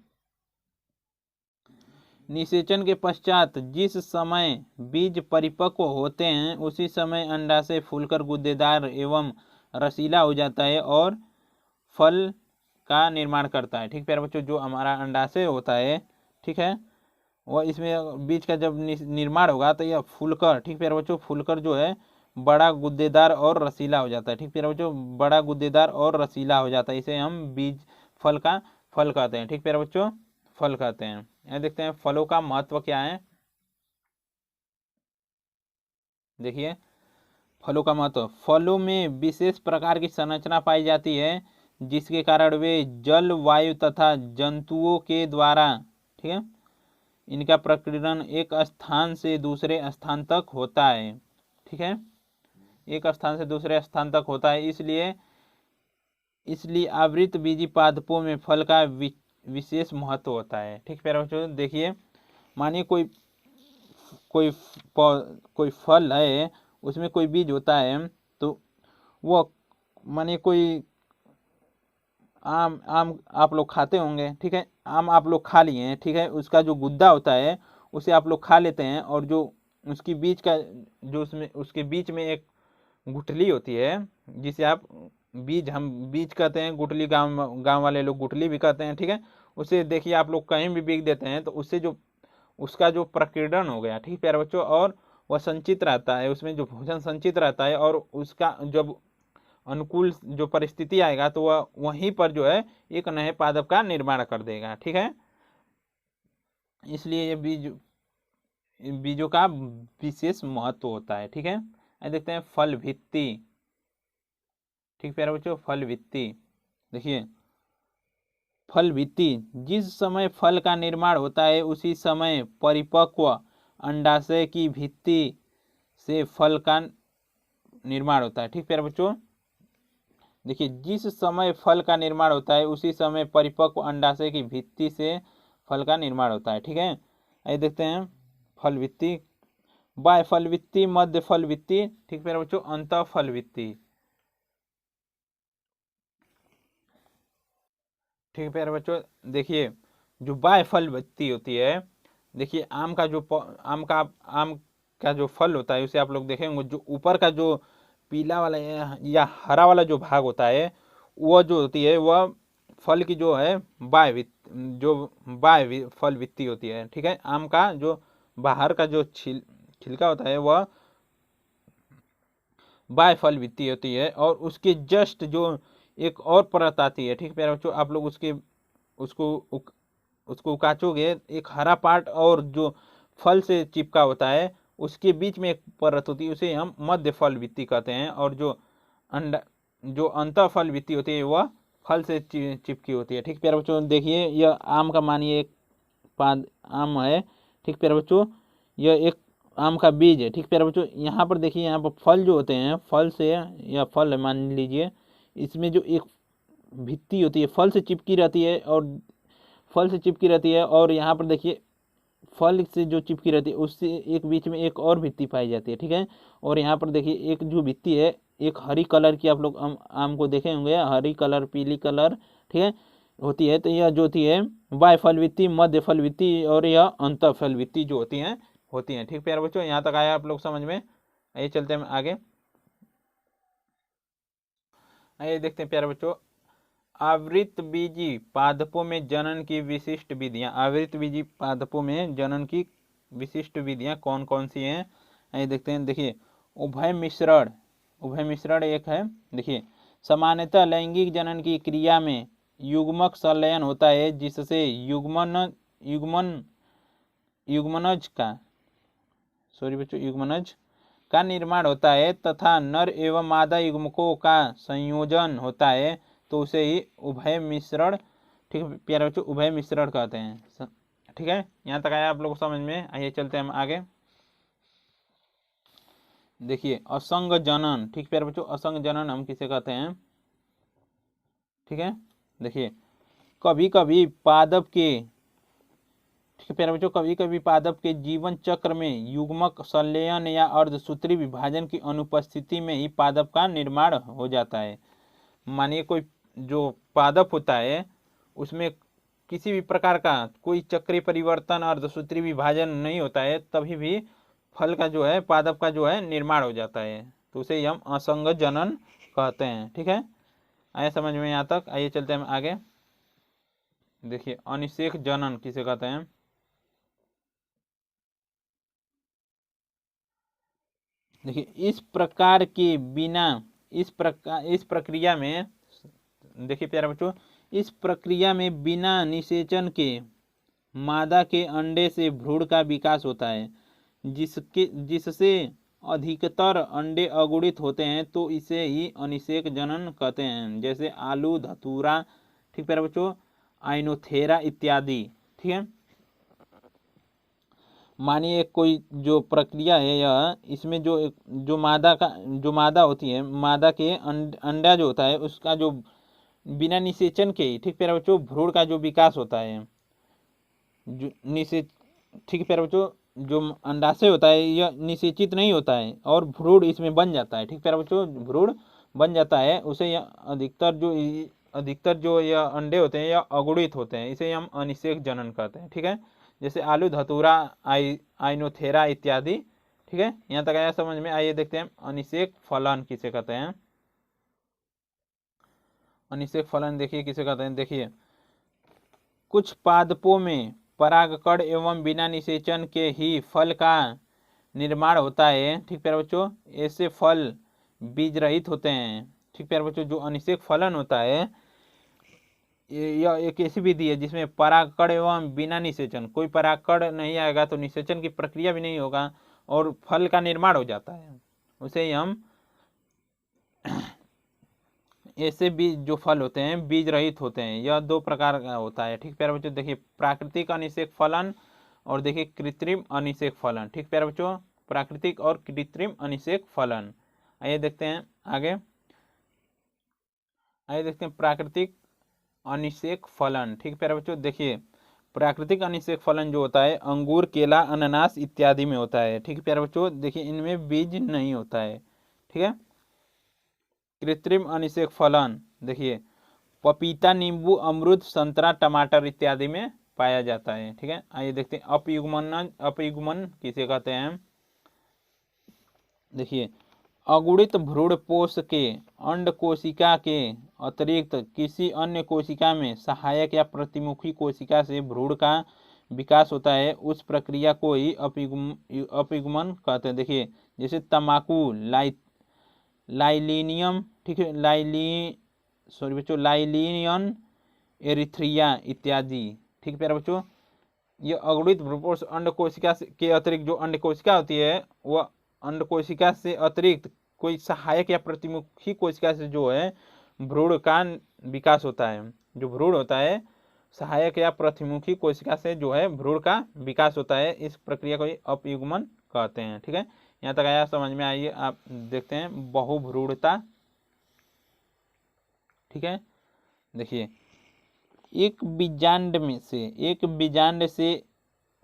निषेचन के पश्चात जिस समय बीज परिपक्व होते हैं, उसी समय अंडाशय फूलकर गुद्देदार एवं रसीला हो जाता है और फल का निर्माण करता है। ठीक प्यारे बच्चों, जो हमारा अंडाशय होता है, ठीक है, वह इसमें बीज का जब निर्माण होगा तो यह फूलकर, ठीक प्यारे बच्चों, फूलकर जो है बड़ा गुद्देदार और रसीला हो जाता है। ठीक प्यारे बच्चों, बड़ा गुद्देदार और रसीला हो जाता है, इसे हम बीज फल कहते हैं। ठीक प्यारे बच्चों, फल कहते हैं। यहाँ देखते हैं फलों का महत्व क्या है। देखिए फलों का महत्व, फलों में विशेष प्रकार की संरचना पाई जाती है, जिसके कारण वे जल, वायु तथा जंतुओं के द्वारा, ठीक है, इनका प्रकीर्णन एक स्थान से दूसरे स्थान तक होता है। ठीक है, एक स्थान से दूसरे स्थान तक होता है, इसलिए आवृत बीजी पादपों में फल का विशेष महत्व होता है। ठीक प्यारे बच्चों, देखिए मानिए कोई फल है, उसमें कोई बीज होता है, तो वो मानिए कोई आम आप लोग खाते होंगे। ठीक है, आम आप लोग खा लिए हैं, ठीक है, उसका जो गुद्दा होता है उसे आप लोग खा लेते हैं, और जो उसकी बीज का जो उसके बीच में एक गुठली होती है, जिसे आप हम बीज कहते हैं, गुठली गांव वाले लोग गुठली भी कहते हैं। ठीक है, उसे देखिए आप लोग कहीं भी बीज देते हैं तो उससे जो उसका जो प्रकीर्णन हो गया, ठीक प्यारे बच्चों, और वह संचित रहता है, उसमें जो भोजन संचित रहता है, और उसका जब अनुकूल जो परिस्थिति आएगा तो वह वहीं पर जो है एक नए पादप का निर्माण कर देगा। ठीक है, इसलिए ये बीजों का विशेष महत्व होता है। ठीक है, देखते हैं फल भित्ति। ठीक प्यारे बच्चों, फल भित्ति। देखिए फल भित्ति, जिस समय फल का निर्माण होता है उसी समय परिपक्व अंडाशय की भित्ति से फल का निर्माण होता है। ठीक प्यारे बच्चों, देखिए जिस समय फल का निर्माण होता है उसी समय परिपक्व अंडाशय की भित्ति से फल का निर्माण होता है। ठीक है, आइए देखते हैं फल भित्ति, बाह्य फल भित्ति, मध्य फल भित्ति, ठीक प्यारे बच्चों, अंतः फल भित्ति। ठीक प्यारे बच्चों, देखिए जो बाह्य फल भित्ति होती है, देखिए आम का जो फल होता है उसे आप लोग देखेंगे, जो ऊपर का जो पीला वाला या हरा वाला जो भाग होता है वह जो होती है वह फल की जो है बाह्य फल भित्ति होती है। ठीक है, आम का जो बाहर का जो छिलका होता है वह बाह्य फल भित्ति होती है, और उसके जस्ट जो एक और परत आती है। ठीक प्यारे बच्चों, आप लोग उसको काचोगे, एक हरा पार्ट और जो फल से चिपका होता है उसके बीच में एक परत होती है, उसे हम मध्य फल भित्ति कहते हैं। और जो अंतः फल भित्ति होती है वह फल से चिपकी होती है। ठीक प्यारे बच्चों, देखिए यह आम का मानिए एक आम है। ठीक प्यारे बच्चों, यह एक आम का बीज है। ठीक प्यारे बच्चों, यहाँ पर देखिए, यहाँ पर फल जो होते हैं, फल से या फल मान लीजिए, इसमें जो एक भित्ति होती है फल से चिपकी रहती है, और यहाँ पर देखिए फल से जो चिपकी रहती है उससे एक बीच में एक और भित्ति पाई जाती है। ठीक है, और यहाँ पर देखिए एक जो भित्ति है एक हरी कलर की, आप लोग आम को देखे होंगे, हरी कलर, पीली कलर, ठीक है, होती है। तो यह जो होती है बाह्य फल भित्ति, मध्य फल भित्ति और यह अंतः फल भित्ति जो होती हैं। ठीक प्यारे बच्चों, यहाँ तक आया आप लोग समझ में? आइए चलते हैं आगे। आइए देखते हैं प्यारे बच्चों, आवृत बीजी पादपों में जनन की विशिष्ट विधियां। आवृत बीजी पादपों में जनन की विशिष्ट विधियां कौन कौन सी हैं? आइए देखते हैं। देखिए उभय मिश्रण एक है। देखिए सामान्यतः लैंगिक जनन की क्रिया में युग्मक संलयन होता है, जिससे युग्मनज का निर्माण होता है तथा नर एवं मादा युग्मकों का संयोजन होता है, तो उसे ही उभय मिश्रण, ठीक है प्यारे बच्चों, उभय मिश्रण कहते हैं। ठीक है, यहाँ तक आया आप लोग समझ में? आइए चलते हैं हम आगे। देखिए असंग जनन, ठीक प्यारे बच्चों, असंग जनन हम किसे कहते हैं? ठीक है, देखिए कभी कभी पादप के, ठीक है प्यारे बच्चों, कभी कभी पादप के जीवन चक्र में युग्मक संलयन या अर्धसूत्री विभाजन की अनुपस्थिति में ही पादप का निर्माण हो जाता है। मानिए कोई जो पादप होता है उसमें किसी भी प्रकार का कोई चक्रीय परिवर्तन, अर्धसूत्री विभाजन नहीं होता है, तभी भी फल का जो है, पादप का जो है निर्माण हो जाता है, तो उसे हम असंग जनन कहते हैं। ठीक है, आए समझ में यहाँ तक? आइए चलते हैं आगे। देखिए अनिषेक जनन किसे कहते हैं? देखिए इस प्रक्रिया में, देखिए प्यारे बच्चों, इस प्रक्रिया में बिना निषेचन के मादा के अंडे से भ्रूण का विकास होता है, जिससे अधिकतर अंडे अगुणित होते हैं, तो इसे ही अनिषेक जनन कहते हैं। जैसे आलू, धतूरा, ठीक प्यारे बच्चों, आइनोथेरा इत्यादि। ठीक है, मानिए कोई जो प्रक्रिया है यह, इसमें जो मादा होती है, मादा के अंडा जो होता है उसका जो बिना निषेचन के, ठीक प्यारे बच्चों, भ्रूण का जो विकास होता है, जो ठीक प्यारे बच्चों, जो अंडाशय होता है यह निषेचित नहीं होता है और भ्रूण इसमें बन जाता है। ठीक प्यारे बच्चों, भ्रूण बन जाता है, उसे अधिकतर जो यह अंडे होते हैं यह अगुणित होते हैं, इसे हम अनिषेक जनन कहते हैं। ठीक है, जैसे आलू, धतूरा, आइनोथेरा इत्यादि। ठीक है, यहाँ तक आया समझ में? आइए देखते हैं अनिषेक फलन किसे कहते हैं? अनिषेक फलन देखिए किसे कहते हैं। देखिए कुछ पादपों में परागकण एवं बिना निषेचन के ही फल का निर्माण होता है। ठीक प्यारे बच्चों, ऐसे फल बीज रहित होते हैं। ठीक प्यारे बच्चों, जो अनिषेक फलन होता है यह एक ऐसी विधि है जिसमें परागकण एवं बिना निषेचन, कोई परागकण नहीं आएगा तो निषेचन की प्रक्रिया भी नहीं होगा और फल का निर्माण हो जाता है। उसे ही हम ऐसे बीज जो फल होते हैं बीज रहित होते हैं। यह दो प्रकार का होता है। ठीक प्यारे बच्चों, देखिए प्राकृतिक अनिषेक फलन और देखिए कृत्रिम अनिषेक फलन। ठीक प्यारे बच्चों, प्राकृतिक और कृत्रिम अनिषेक फलन। आइए देखते हैं आगे। आइए देखते हैं प्राकृतिक अनिषेक फलन। ठीक प्यारे बच्चों, देखिए प्राकृतिक अनिषेक फलन जो होता है अंगूर, केला, अनानास इत्यादि में होता है। ठीक प्यारे बच्चों, देखिए इनमें बीज नहीं होता है। ठीक है। कृत्रिम अनिषेक फलन देखिए पपीता, नींबू, अमरूद, संतरा, टमाटर इत्यादि में पाया जाता है। ठीक है। आइए देखते हैं अपयुग्मन। अपयुग्मन किसे कहते हैं? देखिए अगुणित भ्रूणपोष के अंड कोशिका के अतिरिक्त किसी अन्य कोशिका में सहायक या प्रतिमुखी कोशिका से भ्रूण का विकास होता है, उस प्रक्रिया को ही अपयुग्मन कहते हैं। देखिए जैसे तंबाकू, लाइलिनियम, ठीक है, लाइलियन एरिथ्रिया इत्यादि। ठीक प्यारे बच्चों, ये अगुणित भ्रूणपोष अंड कोशिका के अतिरिक्त जो अंड कोशिका होती है वह अंड कोशिका से अतिरिक्त कोई सहायक या प्रतिमुखी कोशिका से जो है भ्रूण का विकास होता है। जो भ्रूण होता है सहायक या प्रतिमुखी कोशिका से जो है भ्रूण का विकास होता है, इस प्रक्रिया को ही अपयुग्मन कहते हैं। ठीक है, यहाँ तक आया समझ में? आइए आप देखते हैं बहुभ्रूणता। ठीक है, देखिए एक बीजांड से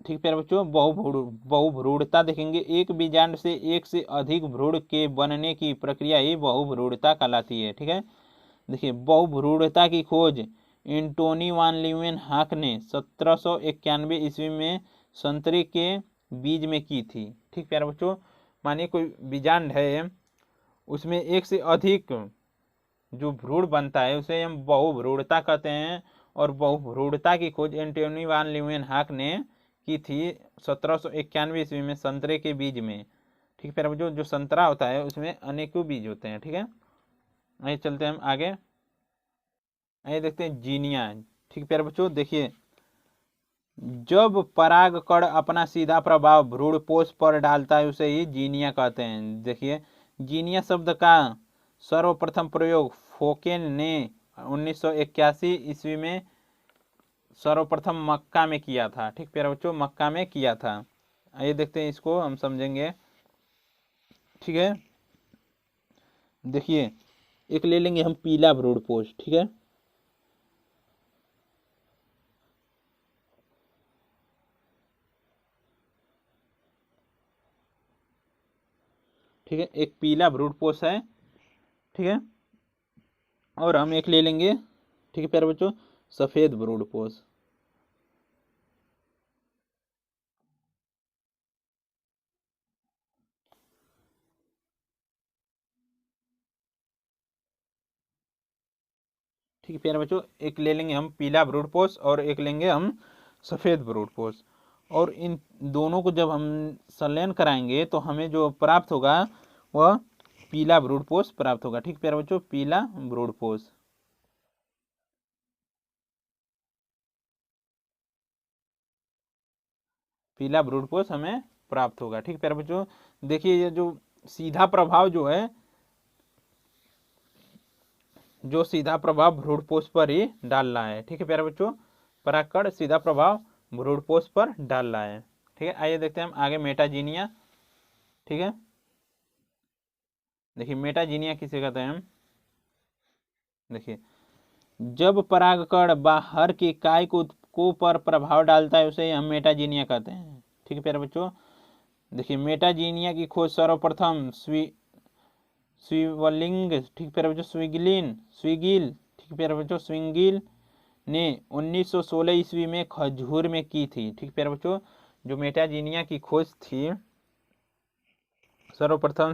ठीक प्यारे बच्चों बहुभ्रूणता देखेंगे। एक बीजांड से एक से अधिक भ्रूण के बनने की प्रक्रिया ही बहुभ्रूणता कहलाती है। ठीक है, देखिए बहुभ्रूणता की खोज एंटोनी वान लीeuwenhoek ने 1791 ईस्वी में संतरे के बीज में की थी। ठीक प्यारे बच्चों, मानिए कोई बीजांड है उसमें एक से अधिक जो भ्रूण बनता है उसे हम बहुभ्रूणता कहते हैं। और बहुभ्रूणता की खोज एंटोनी वान लीeuwenhoek ने की थी 1791 ईस्वी में संतरे के बीज में। ठीक प्यारे बच्चों, जो संतरा होता है उसमें अनेकों बीज होते हैं। ठीक है, आइए चलते हैं हम आगे। आइए देखते हैं जीनिया। ठीक प्यारे बच्चों, देखिए जब परागकण अपना सीधा प्रभाव भ्रूणपोष पर डालता है उसे ही जीनिया कहते हैं। देखिए जीनिया शब्द का सर्वप्रथम प्रयोग फोकेन ने 1981 ईस्वी में सर्वप्रथम मक्का में किया था। ठीक प्यारे बच्चों, मक्का में किया था। आइए देखते हैं, इसको हम समझेंगे। ठीक है, देखिए एक ले लेंगे हम पीला भ्रूणपोष। ठीक है, ठीक है, एक पीला भ्रूणपोष है। ठीक है, और हम एक ले लेंगे, ठीक है प्यारे बच्चों, सफेद भ्रूणपोष। ठीक है प्यारे बच्चों, एक ले लेंगे हम पीला भ्रूणपोष और एक लेंगे हम सफेद भ्रूणपोष। और इन दोनों को जब हम संलयन कराएंगे तो हमें जो प्राप्त होगा वह पीला भ्रूणपोष प्राप्त होगा। ठीक प्यारे बच्चों, पीला भ्रूणपोष। पीला भ्रूणपोष हमें प्राप्त होगा। ठीक प्यारे बच्चों, देखिए ये जो सीधा प्रभाव जो है, जो सीधा प्रभाव भ्रूणपोष पर ही डाल रहा है। ठीक है प्यारे बच्चों, परागकण सीधा प्रभाव भ्रूणपोष पर डाल रहा है। ठीक है, आइए देखते हैं हम आगे मेटाजीनिया। ठीक है, देखिए मेटाजीनिया किसे कहते हैं हम? देखिए जब परागकण बाहर के काय को पर प्रभाव डालता है उसे हम मेटाजीनिया कहते हैं। ठीक है प्यारे बच्चों, देखिए मेटाजीनिया की खोज सर्वप्रथम स्वीवलिंग, ठीक प्यारे बच्चों, स्विगिल, ठीक प्यारे बच्चों, स्विंगिल ने 1916 ईस्वी में खजूर में की थी। ठीक प्यारे बच्चों, जो मेटाजीनिया की खोज थी सर्वप्रथम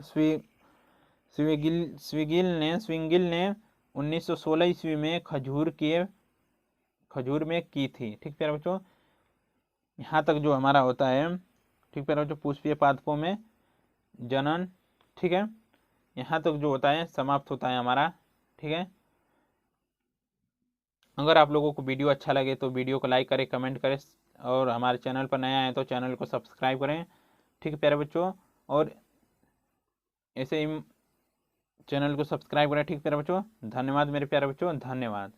स्विंगिल ने 1916 ईस्वी में खजूर में की थी। ठीक प्यारे बच्चों, यहाँ तक जो हमारा होता है, ठीक प्यारे बच्चों, पुष्पीय पादपों में जनन। ठीक है, यहाँ तक जो होता है समाप्त होता है हमारा। ठीक है, अगर आप लोगों को वीडियो अच्छा लगे तो वीडियो को लाइक करें, कमेंट करें और हमारे चैनल पर नया आए तो चैनल को सब्सक्राइब करें। ठीक है प्यारे बच्चों, और ऐसे ही चैनल को सब्सक्राइब करें। ठीक प्यारे बच्चों, धन्यवाद मेरे प्यारे बच्चों, धन्यवाद।